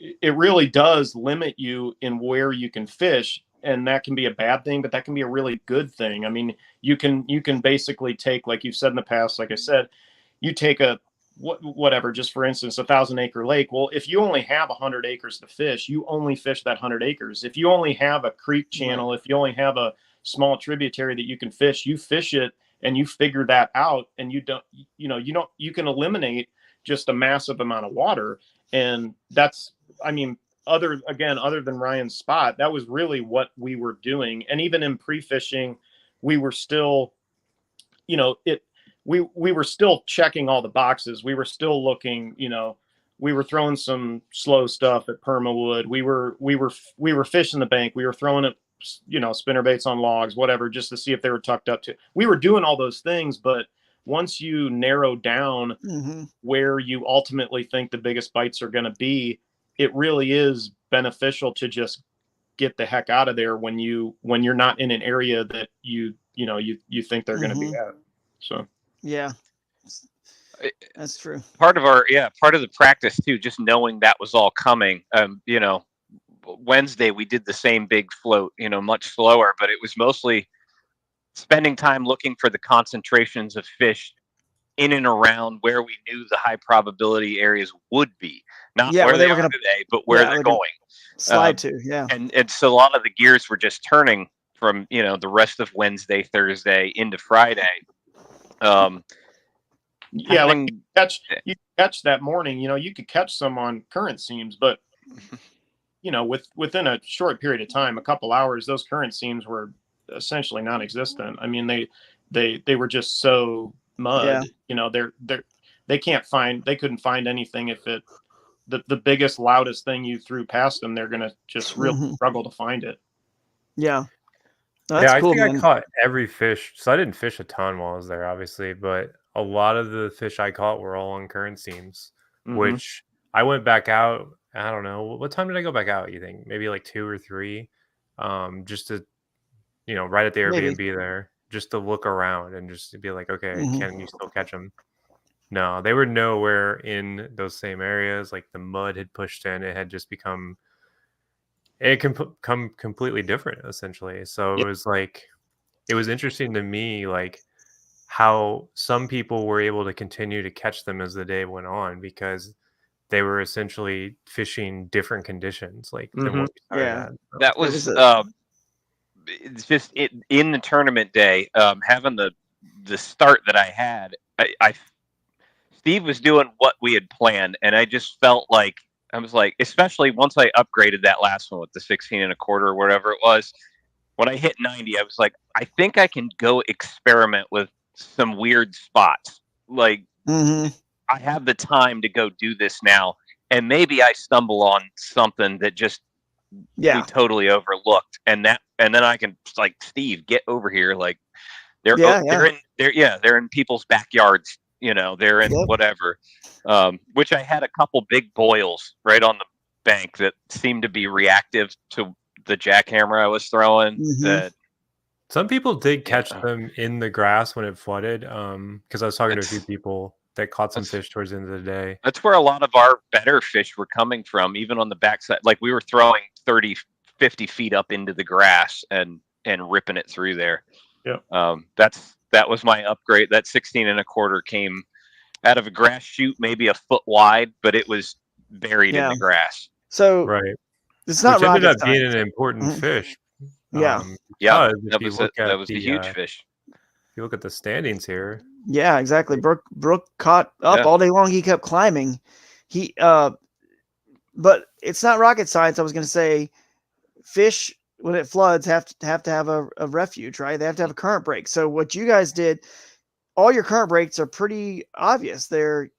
it really does limit you in where you can fish. And that can be a bad thing, but that can be a really good thing. I mean, you can basically take, like you've said in the past, like I said, you take whatever, just for instance, 1,000-acre lake. Well, if you only have 100 acres to fish, you only fish that 100 acres. If you only have a creek channel, if you only have a small tributary that you can fish, you fish it and you figure that out, and you can eliminate just a massive amount of water. And that's, I mean, other than Ryan's spot, that was really what we were doing. And even in pre-fishing, we were still, we were still checking all the boxes. We were still looking, we were throwing some slow stuff at Permawood. We were fishing the bank. We were throwing it, spinner baits on logs, whatever, just to see if they were tucked up to. We were doing all those things, but once you narrow down where you ultimately think the biggest bites are going to be, it really is beneficial to just get the heck out of there when you're not in an area that you think they're going to be at. So yeah, that's true. Part of the practice too, just knowing that was all coming. Wednesday we did the same big float, much slower, but it was mostly spending time looking for the concentrations of fish in and around where we knew the high probability areas would be, not where they are today, but where they're going. Slide to, yeah. And so a lot of the gears were just turning from, the rest of Wednesday, Thursday into Friday. Yeah, like you catch that morning, you could catch some on current seams, but within a short period of time, a couple hours, those current seams were essentially non-existent. I mean, they were just so mud. They couldn't find anything. If the biggest, loudest thing you threw past them, they're gonna just really struggle to find it. Yeah. No, that's cool, I think man. I caught every fish. So I didn't fish a ton while I was there, obviously, but a lot of the fish I caught were all on current seams, which I went back out. I don't know. What time did I go back out, you think? Maybe like 2 or 3, just to, right at the Airbnb there, just to look around and just to be like, okay, can you still catch them? No, they were nowhere in those same areas. Like the mud had pushed in. It had just become completely different, essentially. So it was like, it was interesting to me, like how some people were able to continue to catch them as the day went on, because they were essentially fishing different conditions, like than what we started at. So. That was it's just in the tournament day, having the start that I had. Steve was doing what we had planned, and I just felt like I was like, especially once I upgraded that last one with the 16 1/4 or whatever it was. When I hit 90, I was like, I think I can go experiment with some weird spots. Like, I have the time to go do this now, and maybe I stumble on something that just we totally overlooked, and then I can, like, Steve, get over here. Like, they're in people's backyards. They're in whatever. Which I had a couple big boils right on the bank that seemed to be reactive to the jackhammer I was throwing. That some people did catch them in the grass when it flooded. Because I was talking to a few people that caught some fish towards the end of the day. That's where a lot of our better fish were coming from, even on the backside. Like, we were throwing 30, 50 feet up into the grass and ripping it through there. Yeah. That was my upgrade. That 16 1/4 came out of a grass chute, maybe a foot wide, but it was buried in the grass. So right, it's not which ended up science. being an important fish. Yeah, that was the huge fish. If you look at the standings here, yeah, exactly. Brooke caught up all day long. He kept climbing. But it's not rocket science. I was going to say, fish when it floods have to have a refuge, right? They have to have a current break. So what you guys did, all your current breaks are pretty obvious. They're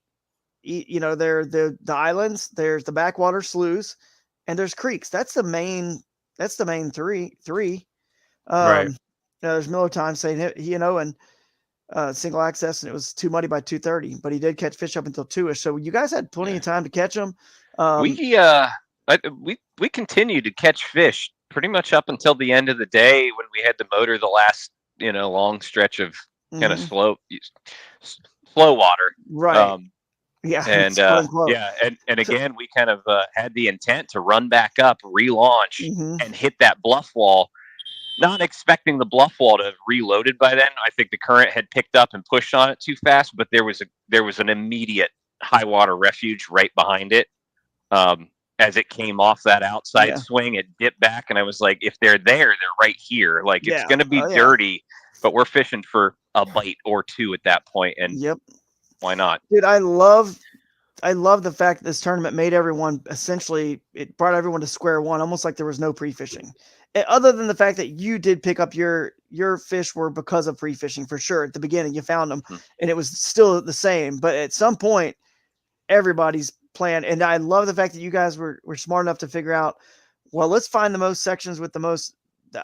the islands, there's the backwater sloughs, and there's creeks. That's the main three. Right. There's Miller Time saying, and single access, and it was too muddy by 2:30, but he did catch fish up until 2ish. So you guys had plenty of time to catch them. We continued to catch fish pretty much up until the end of the day, when we had to motor the last long stretch of kind of slow water. Right. And again, we kind of had the intent to run back up, relaunch, and hit that bluff wall. Not expecting the bluff wall to have reloaded by then. I think the current had picked up and pushed on it too fast, but there was an immediate high water refuge right behind it. As it came off that outside swing, it dipped back, and I was like, if they're there, they're right here. Like, it's going to be dirty, but we're fishing for a bite or two at that point, and why not? Dude, I love the fact that this tournament made everyone, essentially, it brought everyone to square one, almost like there was no pre-fishing. Other than the fact that you did pick up your fish were because of pre-fishing, for sure. At the beginning, you found them, and it was still the same. But at some point, everybody's plan. And I love the fact that you guys were smart enough to figure out, well, let's find the most sections with the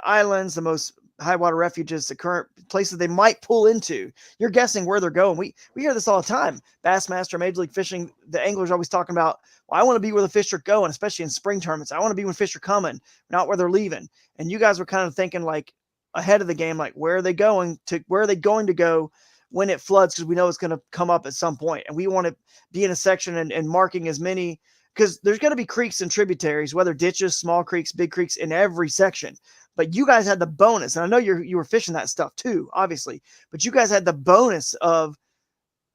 islands, the most high water refuges, the current places they might pull into. You're guessing where they're going. We hear this all the time. Bassmaster, Major League Fishing, the anglers are always talking about, well, I want to be where the fish are going, especially in spring tournaments. I want to be when fish are coming, not where they're leaving. And you guys were kind of thinking like ahead of the game, like where are they going to go when it floods? Because we know it's going to come up at some point. And we want to be in a section and marking as many, because there's going to be creeks and tributaries, whether ditches, small creeks, big creeks, in every section. But you guys had the bonus, and I know you were fishing that stuff too, obviously, but you guys had the bonus of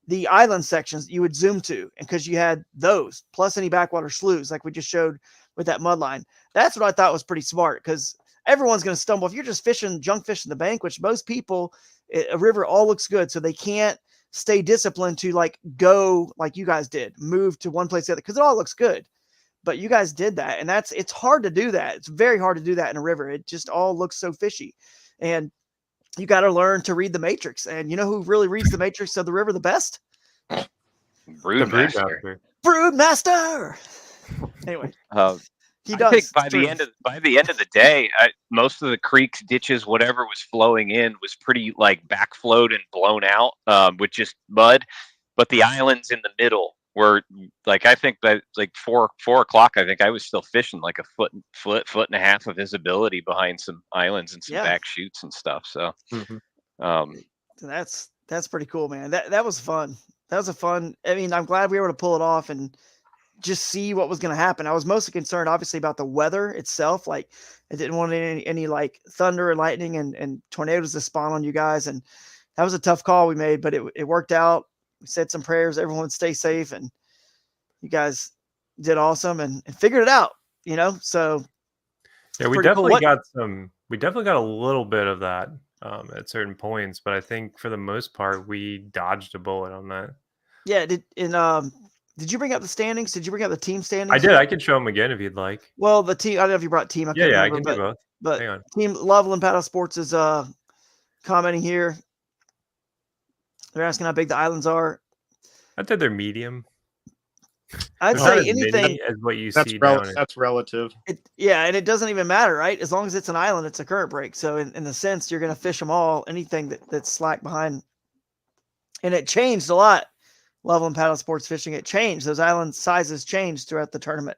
the island sections that you would zoom to, and because you had those, plus any backwater sloughs, like we just showed with that mud line. That's what I thought was pretty smart, because everyone's going to stumble. If you're just fishing, junk fishing the bank, which most people, a river all looks good, so they can't stay disciplined to like go like you guys did, move to one place to the other, because it all looks good. But you guys did that, and it's hard to do that. It's very hard to do that in a river. It just all looks so fishy, and you got to learn to read the matrix. And you know who really reads the matrix of the river the best? Broodmaster. Broodmaster. Anyway, he does. I think by the end of the day, most of the creeks, ditches, whatever was flowing in was pretty like backflowed and blown out with just mud. But the islands in the middle were like, I think that like 4 o'clock, I think I was still fishing like a foot and a half of visibility behind some islands and some back shoots and stuff. So, so that's pretty cool, man. That was fun. That was a fun. I mean, I'm glad we were able to pull it off and just see what was going to happen. I was mostly concerned, obviously, about the weather itself. Like, I didn't want any like thunder and lightning and tornadoes to spawn on you guys. And that was a tough call we made, but it worked out. We said some prayers, everyone would stay safe, and you guys did awesome and figured it out, you know? So yeah, we definitely got a little bit of that at certain points, but I think for the most part, we dodged a bullet on that. Yeah. Did you bring up the standings? Did you bring up the team standings? I did. I can show them again if you'd like. Well, the team, I don't know if you brought team. I can do both. But hang on. Team Loveland Paddle Sports is commenting here. They're asking how big the islands are. I'd say they're medium. I'd say anything as what you see. That's relative. And it doesn't even matter, right? As long as it's an island, it's a current break. So in the sense, you're going to fish them all. Anything that's slack behind, and it changed a lot. Loveland Paddle Sports fishing, it changed. Those island sizes changed throughout the tournament.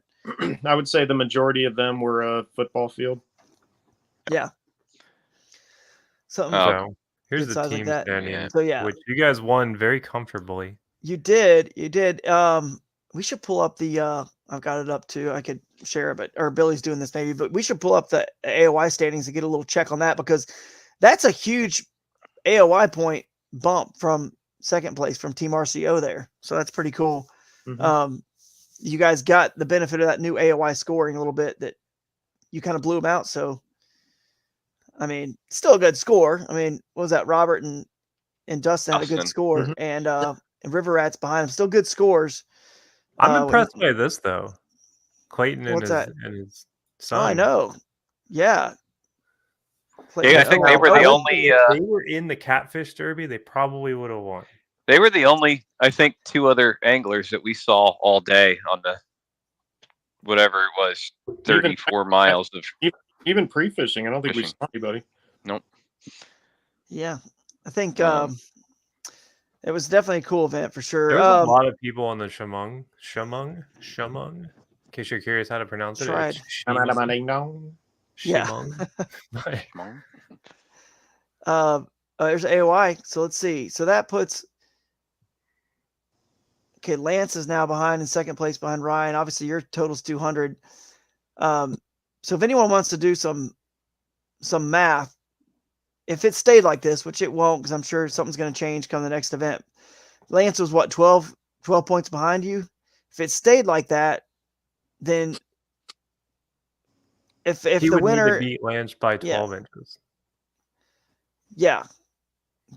I would say the majority of them were a football field. Yeah. Something. Here's the team standing, so which you guys won very comfortably. You did. We should pull up the I've got it up too. I could share it, or Billy's doing this maybe, but we should pull up the AOI standings and get a little check on that, because that's a huge AOI point bump from second place from Team RCO there. So that's pretty cool. Mm-hmm. You guys got the benefit of that new AOI scoring a little bit, that you kind of blew them out. So I mean, still a good score. I mean, what was that? Robert and Dustin had a good score, mm-hmm. and River Rats behind them. Still good scores. I'm impressed by this though. Clayton and his son. Oh, I know. Yeah. Clayton, I think they were the only. If they were in the Catfish Derby, they probably would have won. They were the only, I think, 2 other anglers that we saw all day on the whatever it was, 34 miles of. Even pre-fishing, I don't think we saw anybody. Nope. Yeah, I think it was definitely a cool event for sure. There was a lot of people on the Shamong. In case you're curious how to pronounce it. Tried. Yeah. There's AOI. So let's see. So that puts. Okay, Lance is now behind in second place behind Ryan. Obviously, your total's 200. So if anyone wants to do some math, if it stayed like this, which it won't, because I'm sure something's going to change come the next event. Lance was what, 12 points behind you? If it stayed like that, then if he the would winner need to beat Lance by 12 inches. Yeah.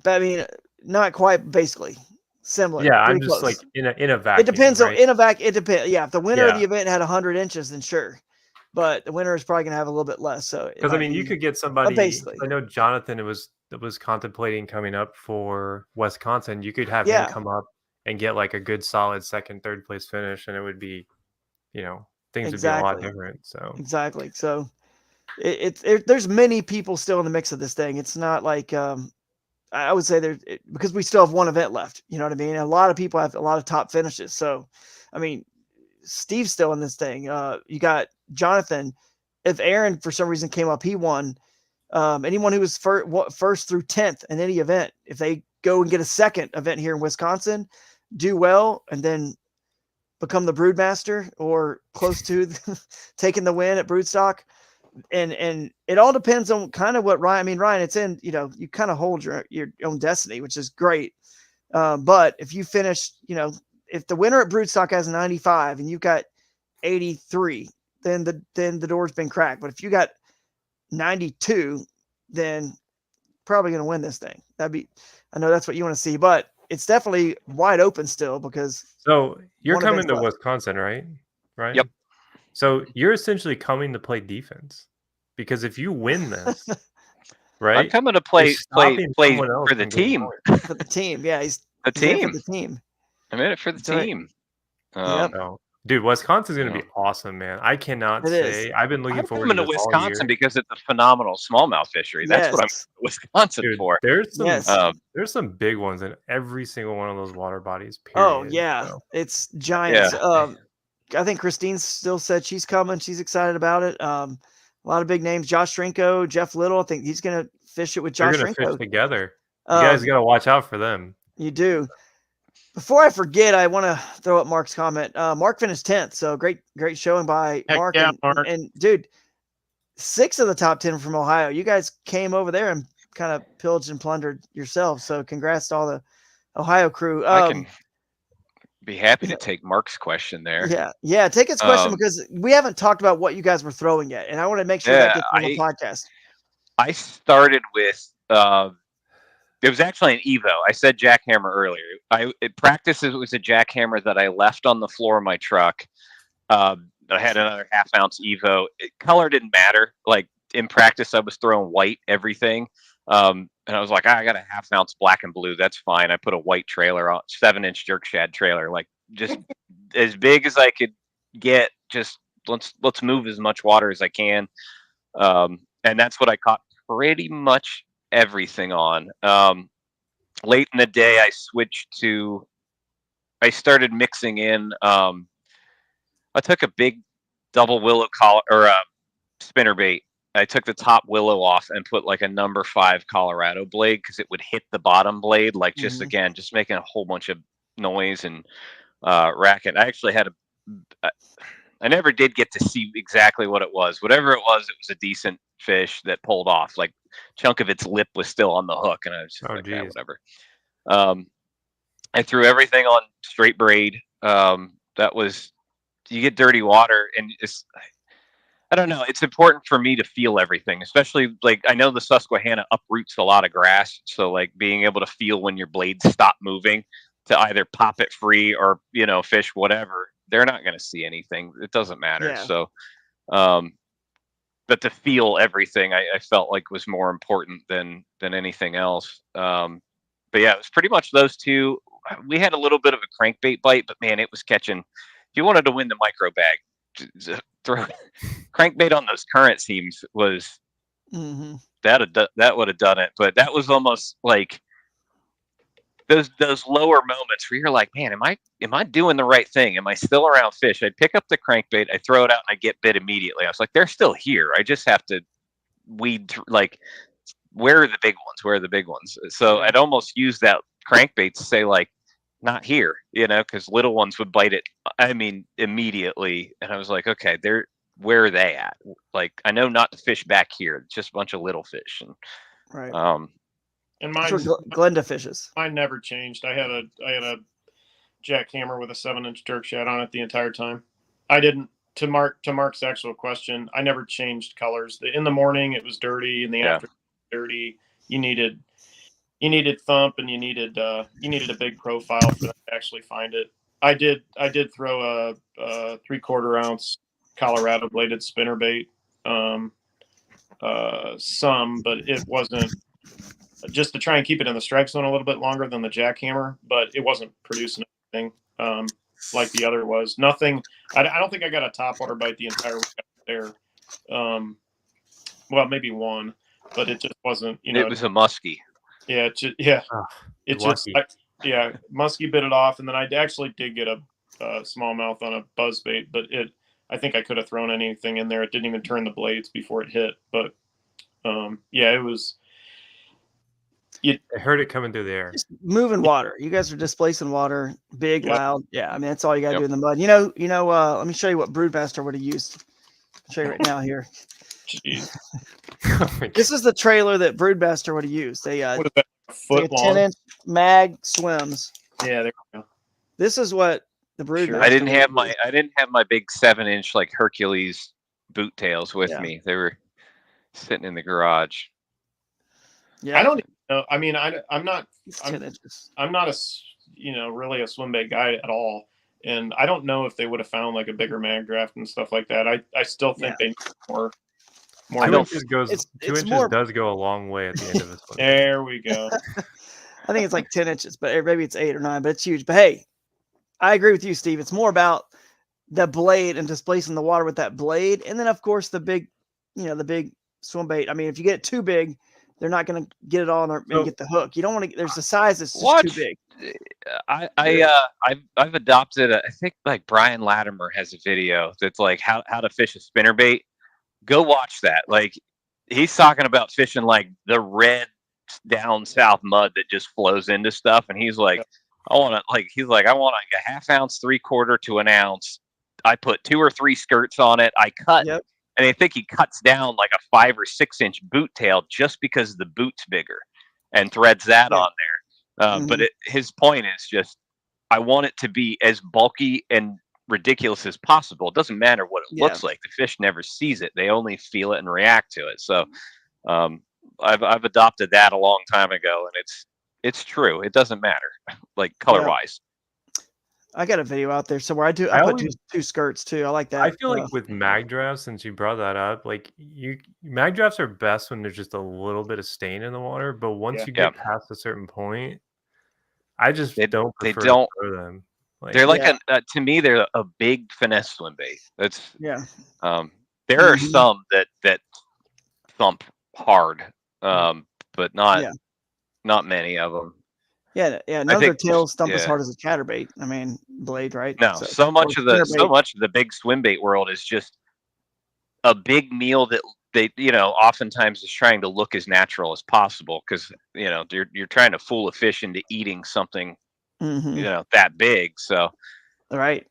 But I mean, not quite, basically. Similar. Yeah, I'm just close. Like in a vacuum. It depends right? In a vacuum. It depends. Yeah, if the winner of the event had 100 inches, then sure. But the winner is probably going to have a little bit less. So because I mean, you could get somebody. Basically, I know Jonathan was contemplating coming up for Wisconsin. You could have him come up and get like a good, solid second, third place finish, and it would be, things would be a lot different. So exactly. So there's many people still in the mix of this thing. It's not like I would say because we still have one event left. You know what I mean? A lot of people have a lot of top finishes. So, I mean, Steve's still in this thing. You got Jonathan. If Aaron for some reason came up, he won. Anyone who was first through 10th in any event, if they go and get a second event here in Wisconsin, do well, and then become the broodmaster or close to taking the win at Broodstock. And it all depends on kind of what Ryan, I mean, Ryan, it's in, you know, you kind of hold your own destiny, which is great. But if you finish, you know, if the winner at Broodstock has 95 and you've got 83, then the door's been cracked. But if you got 92, then probably going to win this thing. I know that's what you want to see, but it's definitely wide open still because. So you're coming to Wisconsin, right? Right. Yep. So you're essentially coming to play defense because if you win this, right? I'm coming to play for the team. For the team, yeah, he's the team. For the team. I'm in it for the team. Yep. Dude, Wisconsin's going to be awesome, man. I cannot say. I've been looking forward to this Wisconsin because it's a phenomenal smallmouth fishery. That's what I'm in Wisconsin for. There's some big ones in every single one of those water bodies. Period. Oh yeah, it's giants. Yeah. I think Christine still said she's coming. She's excited about it. A lot of big names: Josh Shrinko, Jeff Little. I think he's going to fish it with Josh Shrinko. They're going to fish together. You guys got to watch out for them. You do. Before I forget, I want to throw up Mark's comment. Mark finished 10th, so great showing by Mark. Yeah, Mark. And dude, 6 of the top 10 from Ohio. You guys came over there and kind of pillaged and plundered yourselves. So congrats to all the Ohio crew. I can be happy to take Mark's question there. Yeah, take his question because we haven't talked about what you guys were throwing yet, and I want to make sure that gets on the podcast. I started with. It was actually an Evo. I said jackhammer earlier. It was a jackhammer that I left on the floor of my truck. I had another 1/2 ounce Evo. Color didn't matter. Like in practice, I was throwing white everything. And I was like, I got a 1/2 ounce black and blue. That's fine. I put a white trailer on, 7-inch jerk shad trailer, like just as big as I could get. Just let's move as much water as I can. And that's what I caught pretty much everything on. Late in the day, I started mixing in. I took a big double willow collar or spinner bait. I took the top willow off and put like a number 5 Colorado blade because it would hit the bottom blade, like just making a whole bunch of noise and racket. I actually had I never did get to see exactly what it was. Whatever it was a decent fish that pulled off. Like chunk of its lip was still on the hook, and I was just whatever. I threw everything on straight braid. You get dirty water, and I don't know. It's important for me to feel everything, especially like I know the Susquehanna uproots a lot of grass, so like being able to feel when your blades stop moving to either pop it free or fish whatever. They're not going to see anything. It doesn't matter. Yeah. So, but to feel everything, I felt like was more important than anything else. But yeah, it was pretty much those two. We had a little bit of a crankbait bite, but man, it was catching. If you wanted to win the micro bag, throw crankbait on those current seams was that would have done it. But that was almost like those lower moments where you're like, man, am I doing the right thing? Am I still around fish? I'd pick up the crankbait, I throw it out, and I get bit immediately. I was like, they're still here. I just have to weed like, where are the big ones? Where are the big ones? So I'd almost use that crankbait to say like, not here, because little ones would bite it. I mean, immediately. And I was like, okay, where are they at? Like, I know not to fish back here. It's just a bunch of little fish. And, right. And mine, Glenda fishes. Mine never changed. I had a jackhammer with a 7-inch jerk shad on it the entire time. I didn't. To Mark's actual question, I never changed colors. In the morning it was dirty. In the afternoon it was dirty. You needed thump, and you needed a big profile for them to actually find it. I did throw a 3/4 ounce Colorado bladed spinnerbait. Some, but it wasn't. Just to try and keep it in the strike zone a little bit longer than the jackhammer, but it wasn't producing anything like the other was. Nothing. I don't think I got a topwater bite the entire week out there. well, maybe one, but it just wasn't. It was a muskie. Yeah, yeah. It just, lucky. muskie bit it off, and then I actually did get a smallmouth on a buzzbait, but I think I could have thrown anything in there. It didn't even turn the blades before it hit, but yeah, it was. I heard it coming through the air. Just moving water. You guys are displacing water, big, loud. Yeah, I mean that's all you got to do in the mud. Let me show you what Broodmaster would have used. I'll show you right now here. Jeez. This is the trailer that Broodmaster would have used. They what is that, a foot long? 10-inch mag swims. Yeah, there we go. This is what the Broodmaster. I didn't have my big 7-inch like Hercules boot tails with me. They were sitting in the garage. Yeah, I don't even know. I mean, I'm not. 10 inches. I'm not really a swim bait guy at all, and I don't know if they would have found like a bigger mag draft and stuff like that. I still think they need more. 2 inches does go a long way at the end of this one. There we go. I think it's like 10 inches, but maybe it's 8 or 9, but it's huge. But hey, I agree with you, Steve. It's more about the blade and displacing the water with that blade. And then of course the big swim bait. I mean, if you get it too big, they're not going to get it all and get the hook. You don't want to, there's a size that's just too big. I've adopted I think like Brian Latimer has a video that's like how to fish a spinnerbait. Go watch that. Like he's talking about fishing like the red down south mud that just flows into stuff, and he's like, I want like a half ounce, 3/4 to an ounce. I put 2 or 3 skirts on it. I cut, and I think he cuts down like a 5 or 6 inch boot tail just because the boot's bigger, and threads that on there. But his point is just, I want it to be as bulky and ridiculous as possible. It doesn't matter what it looks like. The fish never sees it. They only feel it and react to it. So I've adopted that a long time ago, and it's true. It doesn't matter, like color wise. I got a video out there somewhere. I put two skirts too. I like that. I feel like with mag drafts, since you brought that up, like mag drafts are best when there's just a little bit of stain in the water. But once you get past a certain point, I just don't prefer to throw them. Like, they're like to me, they're a big finesse swim bait. That's there are some that thump hard, but not many of them. Yeah. None of their tails thump as hard as a chatterbait. I mean, blade, right? No, so much of the big swim bait world is just a big meal that they, oftentimes is trying to look as natural as possible because you're trying to fool a fish into eating something that big. So all right,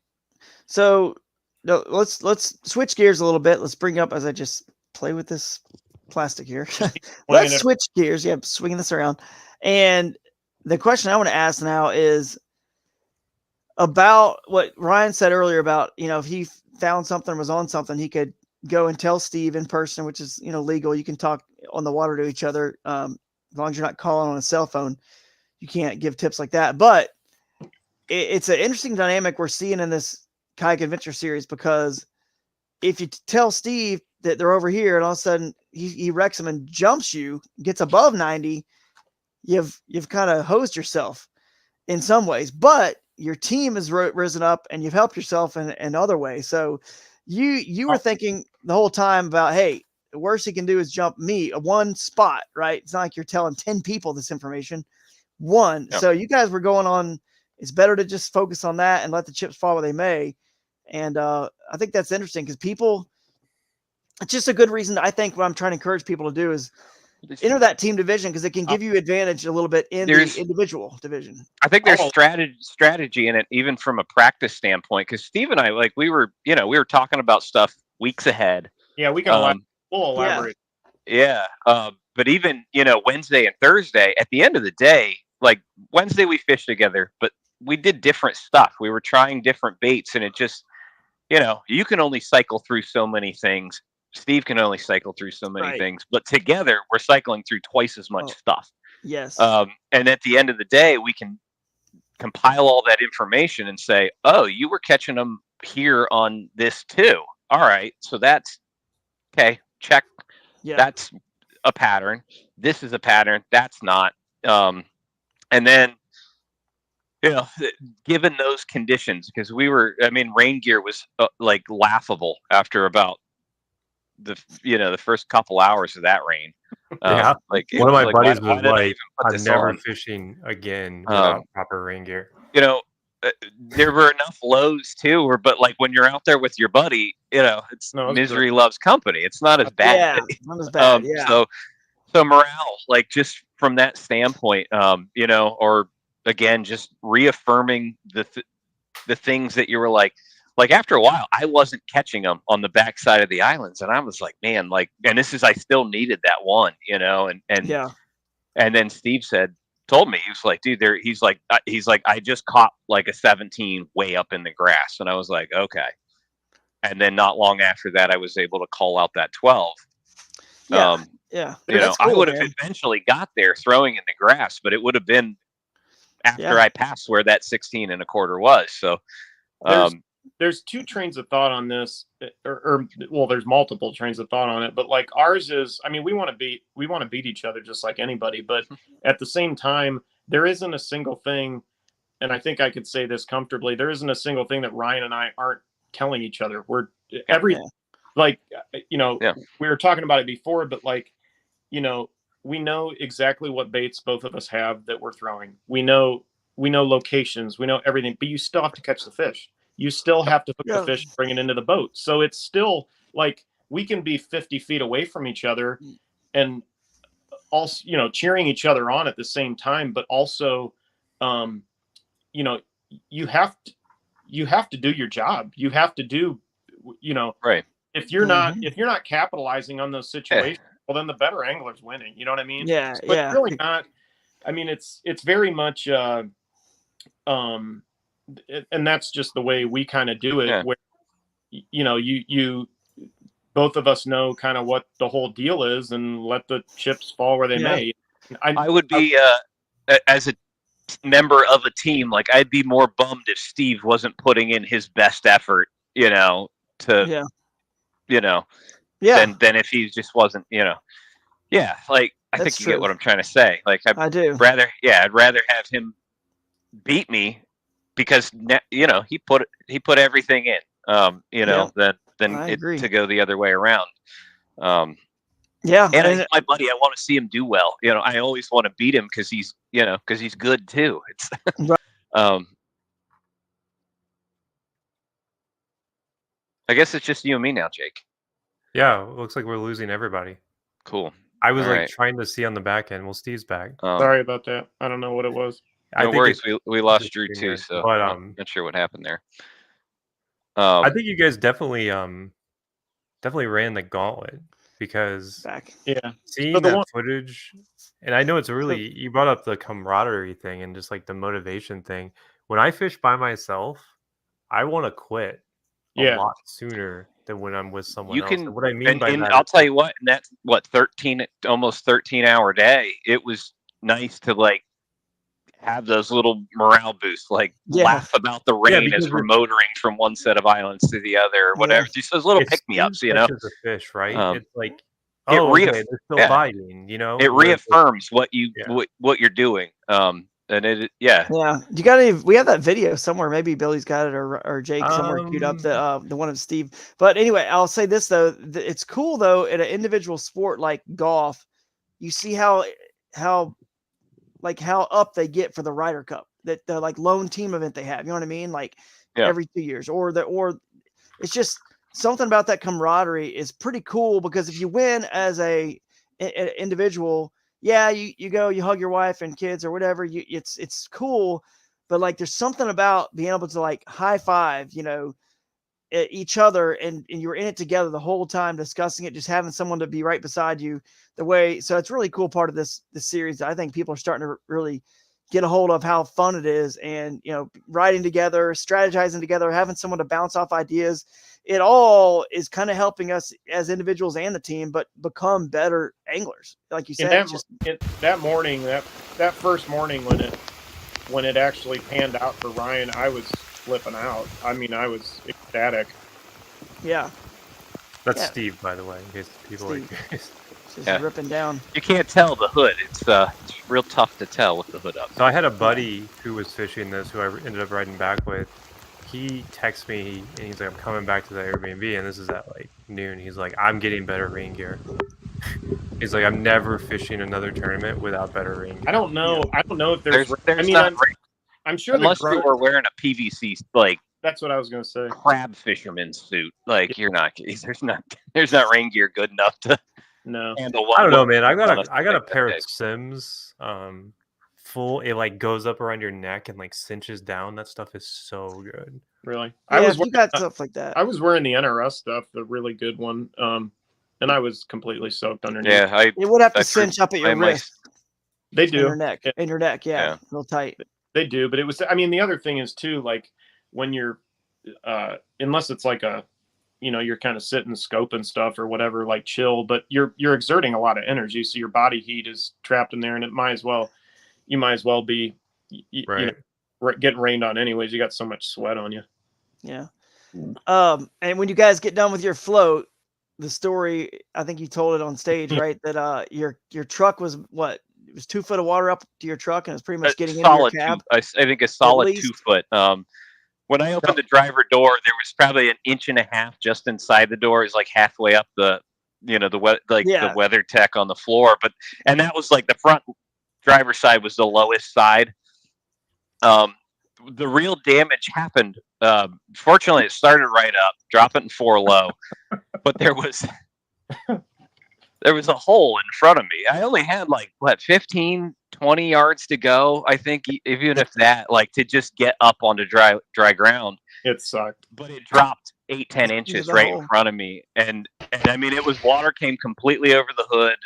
so let's switch gears a little bit. Let's bring up, as I just play with this plastic here. Let's switch gears. Yeah, swinging this around. And the question I want to ask now is about what Ryan said earlier about, if he found something, was on something, he could go and tell Steve in person, which is, legal. You can talk on the water to each other. As long as you're not calling on a cell phone, you can't give tips like that. But it's an interesting dynamic we're seeing in this kayak adventure series, because if you tell Steve that they're over here and all of a sudden he wrecks them and jumps you, gets above 90, you've kind of hosed yourself in some ways, but your team has risen up and you've helped yourself in other ways. So you were thinking the whole time about, hey, the worst he can do is jump me one spot, right? It's not like you're telling 10 people this information. Yep. So you guys were going on, it's better to just focus on that and let the chips fall where they may. And I think that's interesting because it's just a good reason. I think what I'm trying to encourage people to do is enter that team division, because it can give you advantage a little bit in the individual division. I think there's strategy in it, even from a practice standpoint. Because Steve and I, like, we were talking about stuff weeks ahead. Yeah, we can elaborate. Yeah. But even, Wednesday and Thursday, at the end of the day, like Wednesday we fished together, but we did different stuff. We were trying different baits, and it just, you can only cycle through so many things. Steve can only cycle through so many things, but together we're cycling through twice as much stuff. Yes. And at the end of the day, we can compile all that information and say, oh, you were catching them here on this too. All right. So that's okay. Check. Yeah. That's a pattern. This is a pattern. That's not. And then, given those conditions, because rain gear was like laughable after about the first couple hours of that rain. Like one of my buddies why was did I like, even put "I'm this never on?" fishing again without proper rain gear." There were enough lows too, but like when you're out there with your buddy, it's misery loves company. It's not as bad. Yeah, not as bad. Yeah. So morale, like just from that standpoint, or again, just reaffirming the things that you were like after a while, I wasn't catching them on the backside of the islands, and I was like, man, and I still needed that one, and then Steve told me, he was like, dude, he's like, I just caught like a 17 way up in the grass, and I was like, okay, and then not long after that, I was able to call out that 12. Yeah. Cool, I would have eventually got there throwing in the grass, but it would have been after I passed where that 16 and a quarter was. So there's two trains of thought on this, or there's multiple trains of thought on it, but like ours is, I mean, we want to beat each other just like anybody, but at the same time, there isn't a single thing, and I think I could say this comfortably, there isn't a single thing that Ryan and I aren't telling each other. We were talking about it before, but like, we know exactly what baits both of us have that we're throwing. We know locations, we know everything, but you still have to catch the fish. You still have to hook the fish and bring it into the boat. So it's still like we can be 50 feet away from each other and also, cheering each other on at the same time, but also, you have to do your job. You have to do, right. If you're not capitalizing on those situations, well, then the better angler's winning. You know what I mean? Yeah. So it's really not. I mean, it's very much, and that's just the way we kind of do it. Yeah. Where, you both of us know kind of what the whole deal is, and let the chips fall where they may. I would be as a member of a team, like I'd be more bummed if Steve wasn't putting in his best effort, than if he just wasn't, like I think you get what I'm trying to say. Like I do. I'd rather have him beat me because he put everything in, than it to go the other way around. And my buddy, I want to see him do well. I always want to beat him because he's good too. It's I guess it's just you and me now, Jake. Yeah, it looks like we're losing everybody. Cool. I was trying to see on the back end. Well, Steve's back. Sorry about that. I don't know what it was. No worries. We lost Drew too, so but, I'm not sure what happened there. I think you guys definitely ran the gauntlet because seeing that footage, and I know it's really you brought up the camaraderie thing and just like the motivation thing. When I fish by myself, I want to quit a lot sooner than when I'm with someone else. And what I mean by that, I'll tell you what, and that's almost 13-hour day. It was nice to like have those little morale boosts, like laugh about the rain as we're motoring from one set of islands to the what or whatever. Just those little pick-me-ups, The fish, right? It's like they're still biting, It reaffirms what you're doing. And it, you got we have that video somewhere. Maybe Billy's got it or Jake somewhere queued up the one of Steve. But anyway, I'll say this though, it's cool though in an individual sport like golf, you see how up they get for the Ryder Cup, that the like lone team event they have. You know what I mean? Like every 2 years, or it's just something about that camaraderie is pretty cool because if you win as an individual. Yeah, you go, you hug your wife and kids or whatever. It's cool, but like there's something about being able to like high five, each other, and you were in it together the whole time discussing it, just having someone to be right beside you. So it's really cool part of this series. I think people are starting to really get a hold of how fun it is, and riding together, strategizing together, having someone to bounce off ideas. It all is kind of helping us as individuals and the team, but become better anglers. Like you said, that morning, that first morning when it actually panned out for Ryan, I was flipping out. I mean, I was ecstatic. Yeah. That's Steve, by the way, in case people are curious. Just ripping down. You can't tell the hood. It's real tough to tell with the hood up. So I had a buddy who was fishing this, who I ended up riding back with. he texts me and he's like, I'm coming back to the Airbnb, and this is at like noon. He's like, I'm getting better rain gear. He's like, I'm never fishing another tournament without better rain gear. I don't know. I don't know if there's There's I mean, not I'm sure unless you were wearing a PVC like that's what I was gonna say. crab fisherman's suit. Like you're not. There's not rain gear good enough to handle. I don't know, man. I got a pair of Sims. Full. It like goes up around your neck and like cinches down. That stuff is so good. Really? Yeah, you got stuff like that. I was wearing the NRS stuff, the really good one. And I was completely soaked underneath. Yeah, it would have to cinch up at your wrist. They do. In your neck, yeah. Real tight. They do, but it was, I mean, the other thing is too, like when you're, unless it's like a, you're kind of sitting, scoping stuff or whatever, like chill, but you're exerting a lot of energy. So your body heat is trapped in there, and you might as well be, getting rained on anyways. You got so much sweat on you. Yeah. And when you guys get done with your float, the story, I think you told it on stage, right? That your truck was what? It was 2 foot of water up to your truck, and it's pretty much getting into your cab. I think a solid 2 foot. When I opened the driver door, there was probably 1.5 inches just inside the door. It's like halfway up the weather tech on the floor. And that was like the front driver's side was the lowest side. The real damage happened. Fortunately, it started right up, drop it in 4 low, but there was a hole in front of me. I only had 15, 20 yards to go. I think even if that, to just get up onto dry ground. It sucked. But it dropped 8-10 inches right in front of me. And I mean, water came completely over the hood,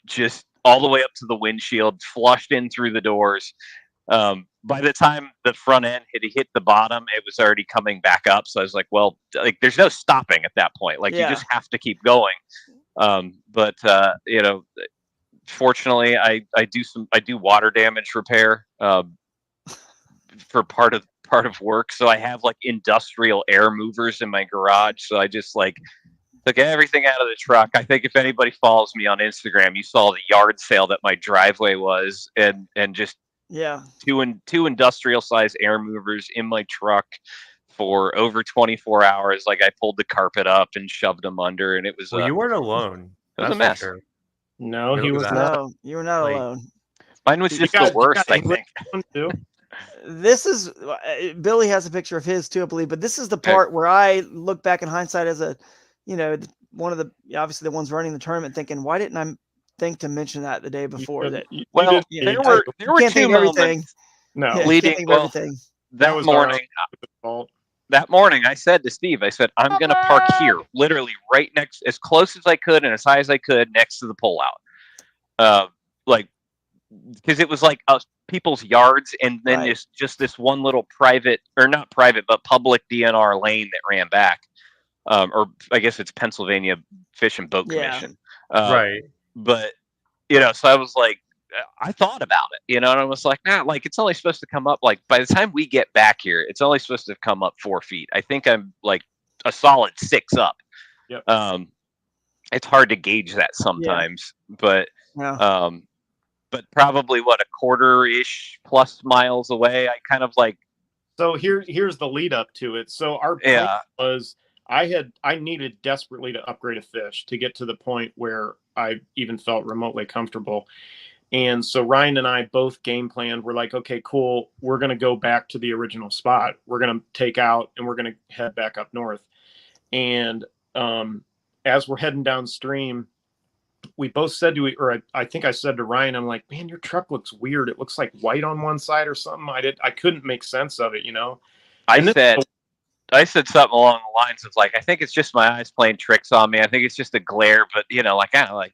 just all the way up to the windshield, flushed in through the doors. By the time the front end had hit the bottom, it was already coming back up. So I was like, well, there's no stopping at that point. You just have to keep going. But fortunately I do water damage repair, for part of work. So I have industrial air movers in my garage. So I just took everything out of the truck. I think if anybody follows me on Instagram, you saw the yard sale that my driveway was, and just two industrial size air movers in my truck for over 24 hours. I pulled the carpet up and shoved them under, and it was. Well, you weren't alone. It was a mess. Sure. No, he was not. No, you were not alone. Mine was just the worst, I think. This is Billy has a picture of his too, I believe. But this is the part where I look back in hindsight as one of the obviously the ones running the tournament, thinking, why didn't I think to mention that the day before? There were 2 moments. No, leading everything. That morning, I said to Steve, I'm going to park here, literally right next, as close as I could and as high as I could, next to the pullout. Because it was people's yards, and then just this one little private, or not private, but public DNR lane that ran back. Or I guess it's Pennsylvania Fish and Boat Commission. Right. But, so I was I thought about it, and I was it's only supposed to come up, by the time we get back here, it's only supposed to come up 4 feet. I think I'm a solid 6 up. Yep. It's hard to gauge that sometimes, but probably a quarter-ish plus miles away. I kind of So here's the lead up to it. So our plan was, I needed desperately to upgrade a fish to get to the point where I even felt remotely comfortable. And so Ryan and I both game planned. We're okay, cool. We're going to go back to the original spot. We're going to take out and we're going to head back up north. And as we're heading downstream, we both said I think I said to Ryan, I'm like, man, your truck looks weird. It looks like white on one side or something. I couldn't make sense of it, I said something along the lines of I think it's just my eyes playing tricks on me. I think it's just a glare, but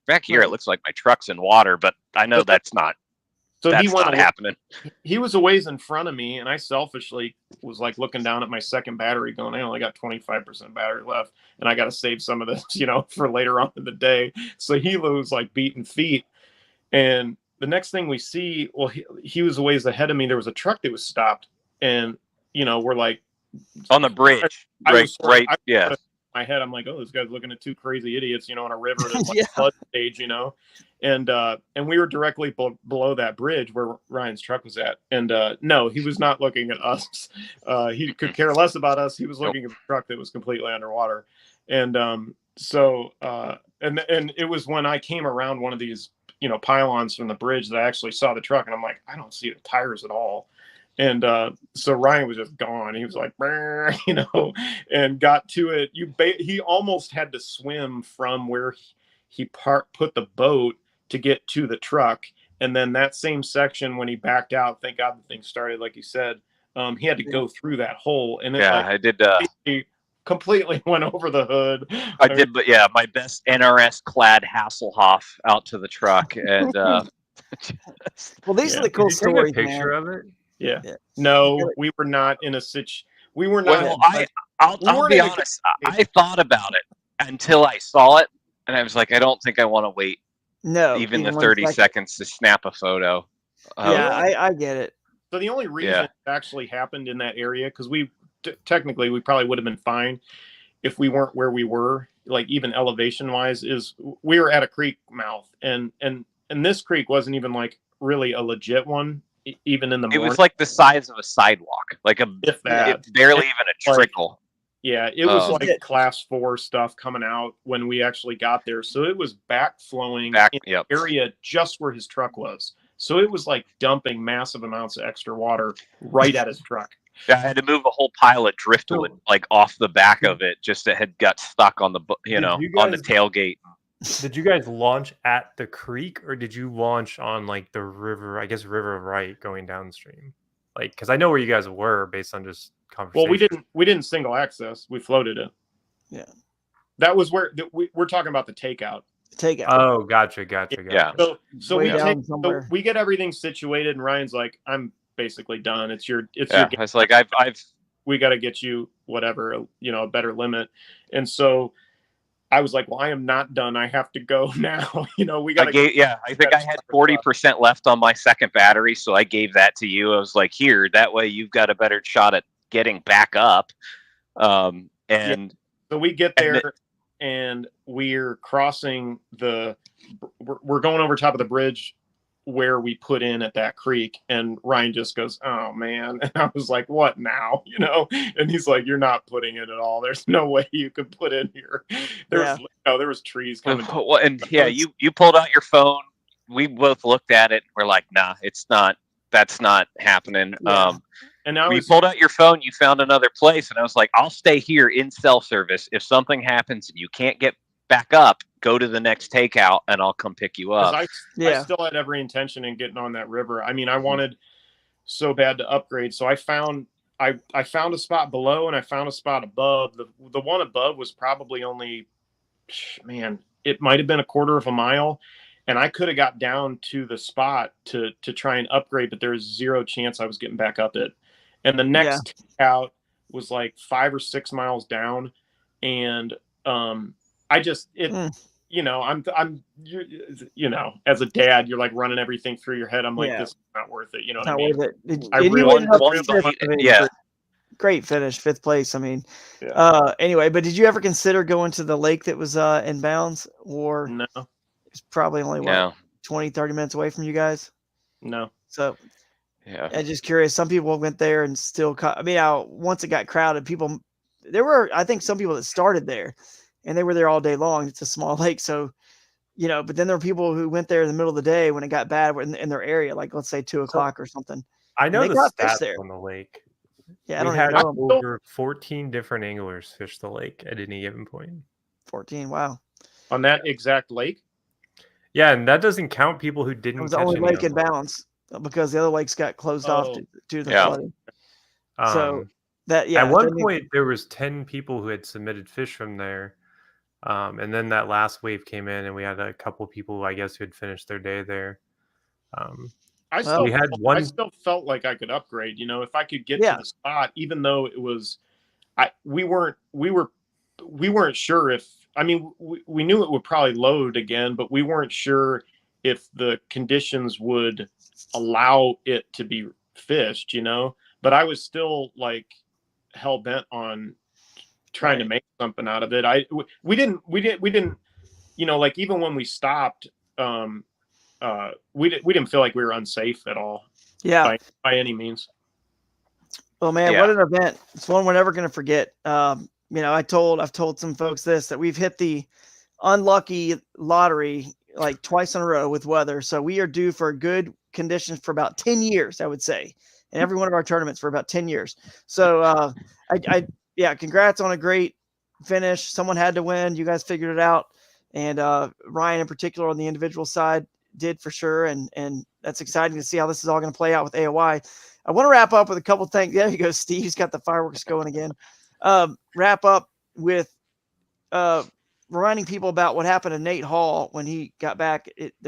back here it looks like my truck's in water, but I know that's not. So that's not happening. He was a ways in front of me, and I selfishly was looking down at my second battery, going, I only got 25% battery left, and I got to save some of this, for later on in the day. So he was beating feet, and the next thing we see, well, he was a ways ahead of me. There was a truck that was stopped, and we're on the bridge, right? Yeah. my head, I'm like, oh, this guy's looking at two crazy idiots, on a river that's like Yeah. flood stage, and we were directly below that bridge where Ryan's truck was at. And no, he was not looking at us. He could care less about us. He was looking at the truck that was completely underwater. And and it was when I came around one of these, pylons from the bridge that I actually saw the truck, and I'm like, I don't see the tires at all. And so Ryan was just gone. He was like, and got to it. He almost had to swim from where he put the boat to get to the truck. And then that same section, when he backed out, thank God the thing started, like you said, he had to go through that hole. And I did. He completely went over the hood. I did, but yeah, my best NRS clad Hasselhoff out to the truck, and well, these are the cool Did you take stories, a picture man. of it? Yeah. No, we were not in a we were not. Well, I'll be honest. I thought about it until I saw it, and I was like, I don't think I want to wait even the 30 seconds to snap a photo. I get it. So the only reason it actually happened in that area, because technically we probably would have been fine if we weren't where we were, like even elevation wise, is we were at a creek mouth, and this creek wasn't even like really a legit one. Even in the morning. It was like the size of a sidewalk, like if that, barely even a trickle. Yeah, it was like class 4 stuff coming out when we actually got there. So it was backflowing in the area just where his truck was. So it was like dumping massive amounts of extra water right at his truck. Yeah, I had to move a whole pile of driftwood like off the back of it, just that had got stuck on the on the tailgate. Did you guys launch at the creek, or did you launch on like the river? I guess River Right going downstream, like because I know where you guys were based on just conversation. Well, we didn't single access. We floated it. Yeah, that was where we're talking about the takeout. Oh, gotcha. Yeah. So we get everything situated, and Ryan's like, I'm basically done. It's your. It's like we got to get you whatever a better limit, and so. I was like, well, I am not done. I have to go now. We got to. I think I had 40% left on my second battery, so I gave that to you. I was like, here, that way you've got a better shot at getting back up. So we get there, and we're crossing we're going over top of the bridge where we put in at that creek, and Ryan just goes, oh man. And I was like, what now? And he's like, you're not putting it at all. There's no way you could put in here. There was trees coming. And you pulled out your phone. We both looked at it. We're like, nah, that's not happening. Yeah. And you pulled out your phone, you found another place, and I was like, I'll stay here in cell service. If something happens and you can't get back up, go to the next takeout and I'll come pick you up. I still had every intention in getting on that river. I mean, I wanted so bad to upgrade. So I found a spot below and I found a spot above. The one above was probably only, it might have been a quarter of a mile. And I could have got down to the spot to try and upgrade, but there's zero chance I was getting back up it. And the next takeout was like 5 or 6 miles down. And I just I'm as a dad, you're like running everything through your head. I'm like, this is not worth it. You know what I mean? Great finish, 5th place. I mean, anyway, but did you ever consider going to the lake that was in bounds, or no? It's probably only 20-30 minutes away from you guys. No. So I'm just curious. Some people went there and still once it got crowded, I think some people that started there. And they were there all day long. It's a small lake. So, but then there were people who went there in the middle of the day when it got bad in their area, like let's say 2:00 or something. I know the stats on the lake. Yeah, we had over 14 different anglers fish the lake at any given point. 14, wow. On that exact lake? Yeah, and that doesn't count people who didn't. It was the only lake in balance because the other lakes got closed off to the flooding. So at one point there was 10 people who had submitted fish from there. And then that last wave came in, and we had a couple people, I guess, who had finished their day there. I still felt like I could upgrade. If I could get to the spot, even though it was, we weren't sure if. I mean, we knew it would probably load again, but we weren't sure if the conditions would allow it to be fished. But I was still like hell bent on trying to make something out of it. We didn't, like even when we stopped, we didn't feel like we were unsafe at all. Yeah. By any means. Well, man, what an event. It's one we're never going to forget. I've told some folks that we've hit the unlucky lottery like twice in a row with weather. So we are due for good conditions for about 10 years, I would say, in every one of our tournaments for about 10 years. So congrats on a great finish. Someone had to win. You guys figured it out. And Ryan in particular on the individual side did for sure. And that's exciting to see how this is all going to play out with AOI. I want to wrap up with a couple things. There you go, Steve. He's got the fireworks going again. Wrap up with reminding people about what happened to Nate Hall when he got back.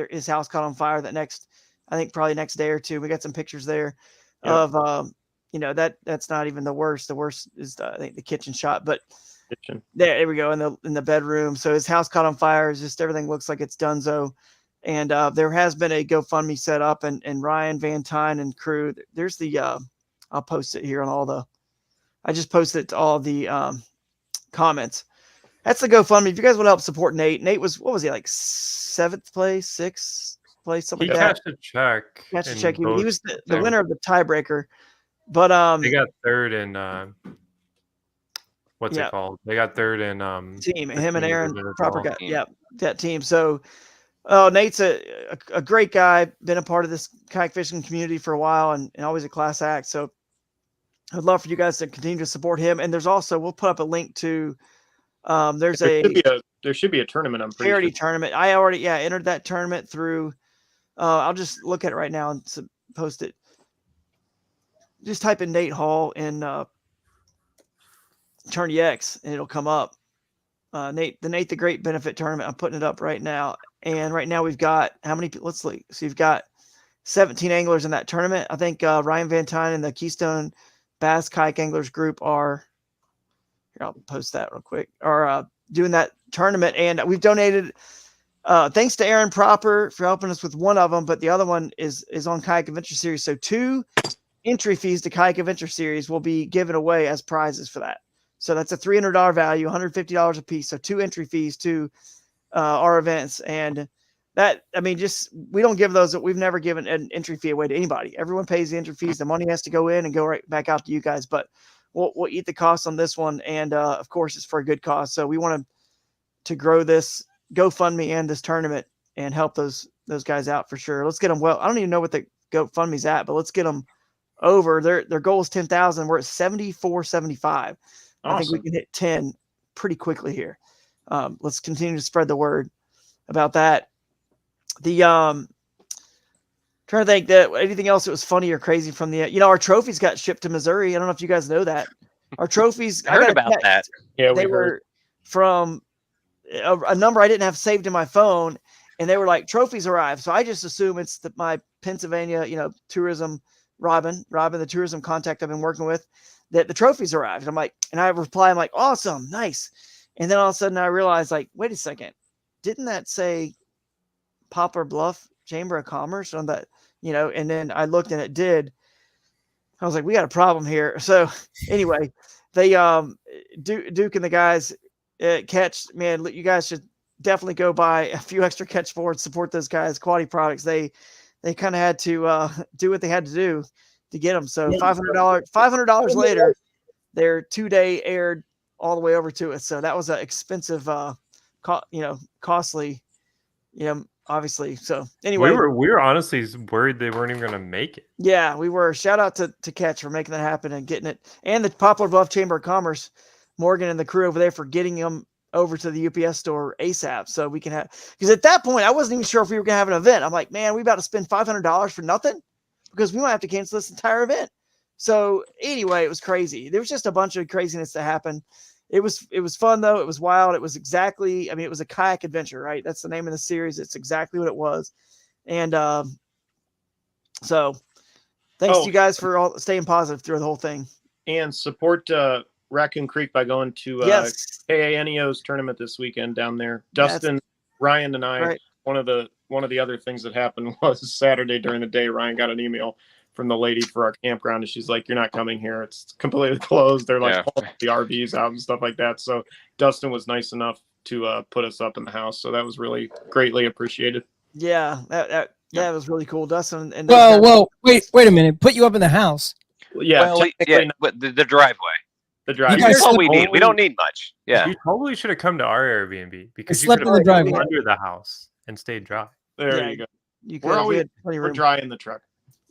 His house caught on fire probably next day or two. We got some pictures there of, that's not even the worst. The worst is I think the kitchen shot, but there we go in the bedroom. So his house caught on fire. It's just everything looks like it's donezo. And there has been a GoFundMe set up, and Ryan Van Tyne and crew. There's the I'll post it here on I just posted it to all the comments. That's the GoFundMe. If you guys want to help support Nate what was he like 7th place, 6th place, something like that? Catch a check. He was the winner of the tiebreaker, but they got third in what's it called? They got third in team. Him and Aaron Proper got that team. So. Oh, Nate's a great guy, been a part of this kayak fishing community for a while and always a class act. So I'd love for you guys to continue to support him. And there's also, we'll put up a link to, there should be a tournament. I'm pretty charity sure. tournament. I already, entered that tournament through, I'll just look at it right now and post it. Just type in Nate Hall in Tourney X and it'll come up. Nate the Great Benefit Tournament. I'm putting it up right now. And right now we've got how many? Let's see. So you've got 17 anglers in that tournament. I think Ryan Van Tyne and the Keystone Bass Kayak Anglers group are. Here, I'll post that real quick. Are doing that tournament, and we've donated. Thanks to Aaron Proper for helping us with one of them, but the other one is on Kayak Adventure Series. So 2 entry fees to Kayak Adventure Series will be given away as prizes for that. So that's a $300 value, $150 a piece. So 2 entry fees to our events. And that, we don't give those. We've never given an entry fee away to anybody. Everyone pays the entry fees. The money has to go in and go right back out to you guys. But we'll eat the cost on this one. And of course, it's for a good cause. So we want to grow this GoFundMe and this tournament and help those guys out for sure. Let's get them. Well, I don't even know what the GoFundMe's at, but let's get them over. Their goal is 10,000. We're at 7,475. Awesome. I think we can hit 10 pretty quickly here. Let's continue to spread the word about that. The trying to think that anything else that was funny or crazy from the our trophies got shipped to Missouri. I don't know if you guys know that. Our trophies I heard about that. Yeah, they were from a number I didn't have saved in my phone, and they were like, trophies arrived. So I just assume it's my Pennsylvania, tourism Robin, the tourism contact I've been working with, that the trophies arrived. I'm like, and I reply, I'm like, awesome, nice. And then all of a sudden I realized, like, wait a second, didn't that say Poplar Bluff Chamber of Commerce on that, and then I looked and it did. I was like, we got a problem here. So anyway, they, Duke and the guys catch, man, you guys should definitely go buy a few extra catch boards, support those guys, quality products. They kind of had to do what they had to do to get them. So $500 later, their 2-day aired all the way over to us. So that was an expensive, costly, obviously. So anyway, we were honestly worried they weren't even going to make it. Yeah, we were. Shout out to Catch for making that happen and getting it, and the Poplar Bluff Chamber of Commerce, Morgan and the crew over there for getting them over to the UPS store ASAP. So we can have, because at that point I wasn't even sure if we were going to have an event. I'm like, man, we about to spend $500 for nothing because we might have to cancel this entire event. So anyway, it was crazy. There was just a bunch of craziness that happened. It was fun though. It was wild. It was exactly, it was a kayak adventure, right? That's the name of the series. It's exactly what it was. And so thanks to you guys for all staying positive through the whole thing. And support Raccoon Creek by going to KANEO's tournament this weekend down there. Dustin, Ryan, and I. Right. One of the other things that happened was Saturday during the day, Ryan got an email from the lady for our campground, and she's like, "You're not coming here. It's completely closed." They're like pulling the RVs out and stuff like that. So Dustin was nice enough to put us up in the house. So that was really greatly appreciated. Yeah, that was really cool, Dustin. And whoa, wait a minute. Put you up in the house. Yeah, well, the driveway. The driveway. That's all we need. We don't need much. Yeah. You probably should have come to our Airbnb because you slept could in the have driveway under the house and stayed dry. There you go. We're dry in the truck.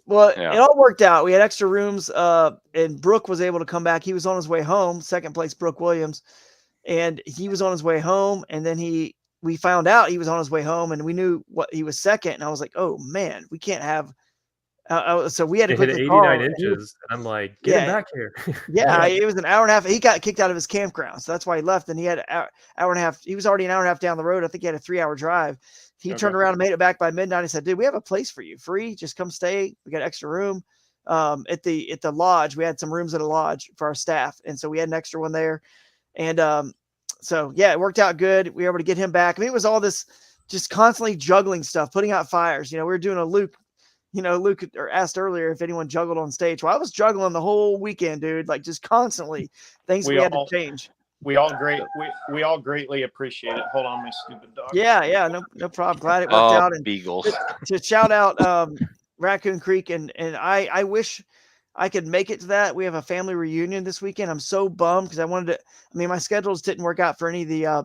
Well, it all worked out. We had extra rooms, and Brooke was able to come back. He was on his way home, second place, Brooke Williams, and he was on his way home. And then we found out he was on his way home, and we knew what he was second. And I was like, oh man, we can't have. So we had to hit quickly 89 inches, and I'm like, get him back here. It was an hour and a half. He got kicked out of his campground, so that's why he left. And he had an hour and a half. He was already an hour and a half down the road. I think he had a 3-hour drive. He turned around and made it back by midnight. He said, "Dude, we have a place for you, free. Just come stay. We got extra room at the lodge. We had some rooms at a lodge for our staff, and so we had an extra one there. And so yeah, it worked out good. We were able to get him back. I mean, it was all this just constantly juggling stuff, putting out fires. You know, we were doing a Luke. You know, Luke asked earlier if anyone juggled on stage. Well, I was juggling the whole weekend, dude. Like just constantly things we had to change. We all greatly appreciate it. Hold on, my stupid dog. Yeah, no problem. Glad it worked out. And Beagles. To shout out Raccoon Creek, and I wish I could make it to that. We have a family reunion this weekend. I'm so bummed because I wanted to. I mean, my schedules didn't work out for any of the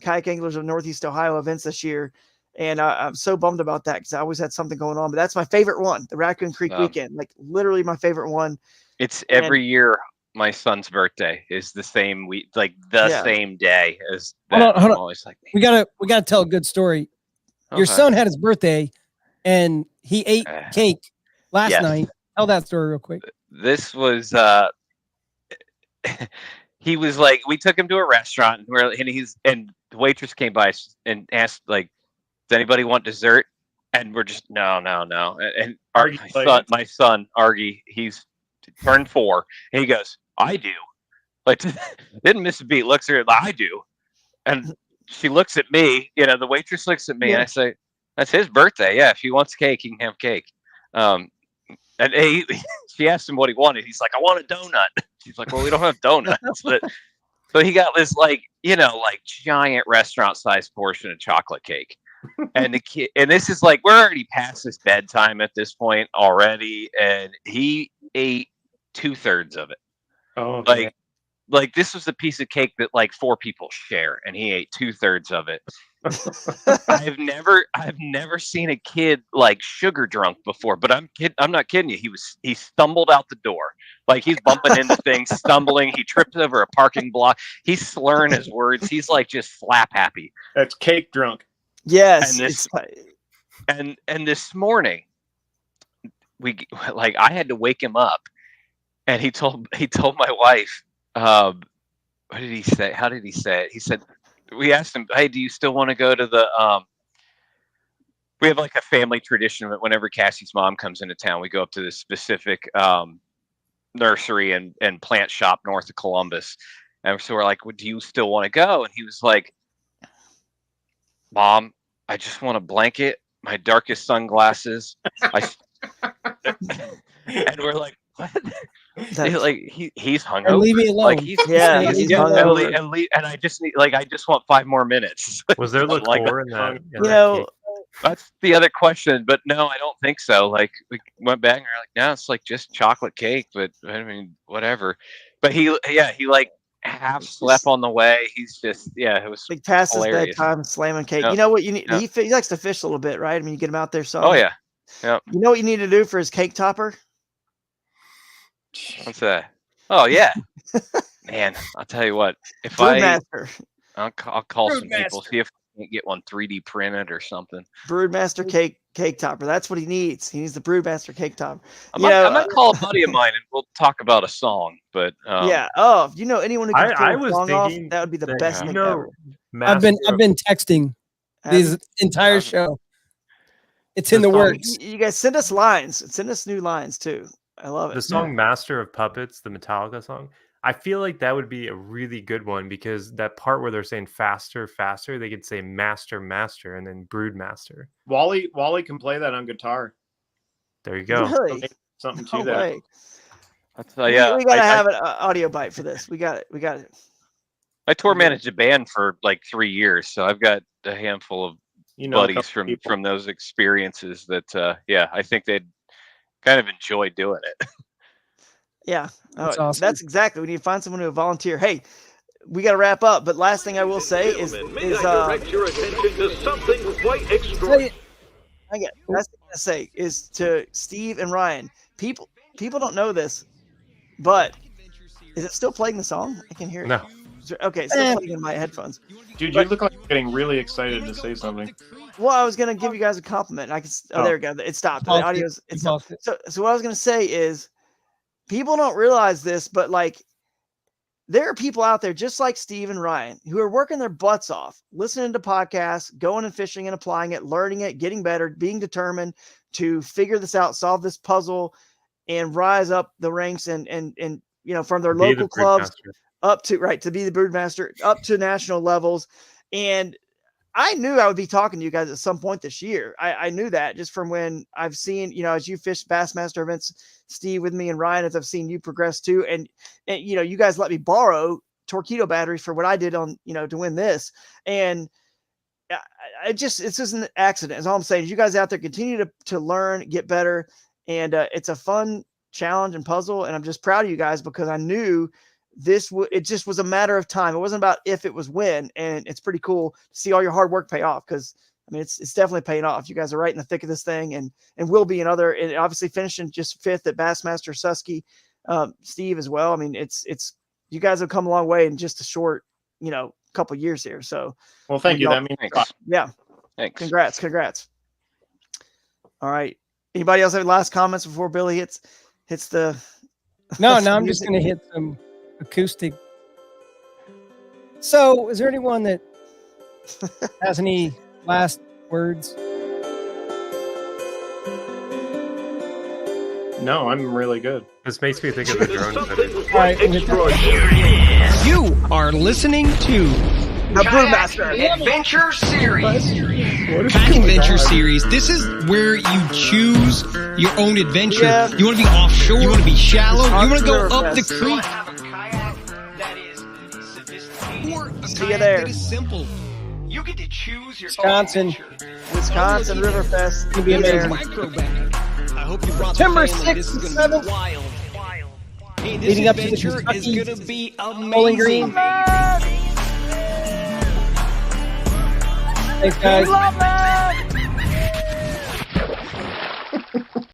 kayak anglers of Northeast Ohio events this year, and I'm so bummed about that because I always had something going on. But that's my favorite one, the Raccoon Creek weekend. Like literally my favorite one. It's every year. My son's birthday is the same week, like same day as that. Hold on. Always like, we gotta tell a good story. Your son had his birthday and he ate cake last night. Tell that story real quick. This was he was like, we took him to a restaurant and the waitress came by and asked, like, does anybody want dessert? And we're just no. And my son Argy, he's turned 4, and he goes, I do. Like, didn't miss a beat. Looks at her like, I do. And she looks at me, you know, the waitress looks at me and I say, that's his birthday. Yeah. If he wants cake, he can have cake. And she asked him what he wanted. He's like, I want a donut. She's like, well, we don't have donuts. So he got this, like, you know, like giant restaurant sized portion of chocolate cake. And the kid, and this is like, we're already past his bedtime at this point already. And he ate 2/3 of it. Oh, okay. Like this was a piece of cake that like 4 people share, and he ate 2/3 of it. I've never seen a kid like sugar drunk before, but I'm not kidding you. He stumbled out the door. Like he's bumping into things, stumbling. He tripped over a parking block. He's slurring his words. He's like just slap happy. That's cake drunk. Yes. And this morning I had to wake him up, and he told my wife, what did he say? How did he say it? He said, we asked him, hey, do you still want to go to the, we have like a family tradition that whenever Cassie's mom comes into town, we go up to this specific nursery and plant shop north of Columbus. And so we're like, well, do you still want to go? And he was like, Mom, I just want a blanket, my darkest sunglasses. And we're like, what? He's hungover. Leave me alone. Like he's hungover. And I just need, like, I just want 5 more minutes. Was there liqueur in that? You know, that's the other question, but no, I don't think so. Like we went back and we're like, no, it's like just chocolate cake, but I mean, whatever. But he like half slept on the way. He's just, it was like past his hilarious. bedtime, slamming cake. You know what you need? He likes to fish a little bit, right? I mean, you get him out there. So oh yeah. You know what you need to do for his cake topper? What's that? Oh yeah, man. I'll tell you what. If I'll call some people, see if I can get one 3D printed or something. Broodmaster cake topper. That's what he needs. He needs the Broodmaster cake topper. I might call a buddy of mine and we'll talk about a song. But yeah. Oh, if you know anyone who can I was song off, thinking that would be the best thing ever. I've been texting this entire show. It's in the works. You guys send us lines. Send us new lines too. I love it. The song Master of Puppets, the Metallica song, I feel like that would be a really good one because that part where they're saying faster, faster, they could say master, master, and then brood master. Wally can play that on guitar. There you go. Really? something to No that. way. That's, yeah, we gotta have an audio bite for this. We got it. I tour managed a band for like 3 years, so I've got a handful of buddies from those experiences that I think they'd kind of enjoy doing it. Yeah, That's awesome. That's exactly. We need to find someone who will volunteer. Hey, we got to wrap up. But last thing I will say is direct your attention to something quite extraordinary. Last thing I say is to Steve and Ryan. People don't know this, but is it still playing the song? I can hear it. No. Okay, it's still playing in my headphones. Dude, you look like you're getting really excited to say something. Well, I was gonna give you guys a compliment. There we go. It stopped. The audio's stopped. So what I was gonna say is, people don't realize this, but like, there are people out there just like Steve and Ryan who are working their butts off, listening to podcasts, going and fishing and applying it, learning it, getting better, being determined to figure this out, solve this puzzle, and rise up the ranks and from their local clubs up to to be the Broodmaster, up to national levels. And I knew I would be talking to you guys at some point this year. I knew that just from when I've seen, as you fish Bassmaster events, Steve, with me, and Ryan, as I've seen you progress too. And you guys let me borrow torpedo batteries for what I did on, to win this. And it's just an accident. That's all I'm saying. You guys out there continue to learn, get better. And it's a fun challenge and puzzle. And I'm just proud of you guys because I knew it just was a matter of time. It wasn't about if, it was when. And it's pretty cool to see all your hard work pay off, because I mean, it's definitely paying off. You guys are right in the thick of this thing, and will be another, and obviously finishing just 5th at Bassmaster Susky, Steve as well. I mean, it's you guys have come a long way in just a short, couple years here. So, well, thank you. That means yeah. Thanks. Congrats. All right. Anybody else have last comments before Billy hits the? No, I'm just going to hit some acoustic. So, is there anyone that has any last words? No, I'm really good. This makes me think of the drone footage. All right, You are listening to the Broodmaster Adventure Series. Kayak Adventure Series. This is where you choose your own adventure. Yeah. You want to be offshore. You want to be shallow. You want to go up the creek. See you there. That is simple. You get to choose your Wisconsin Riverfest. It's going to be amazing. I hope you brought September the family. 6th This is and going to be 7th. wild. Hey, this Leading up to the adventure is Kentucky going to be Bowling Green. amazing. Thanks, guys.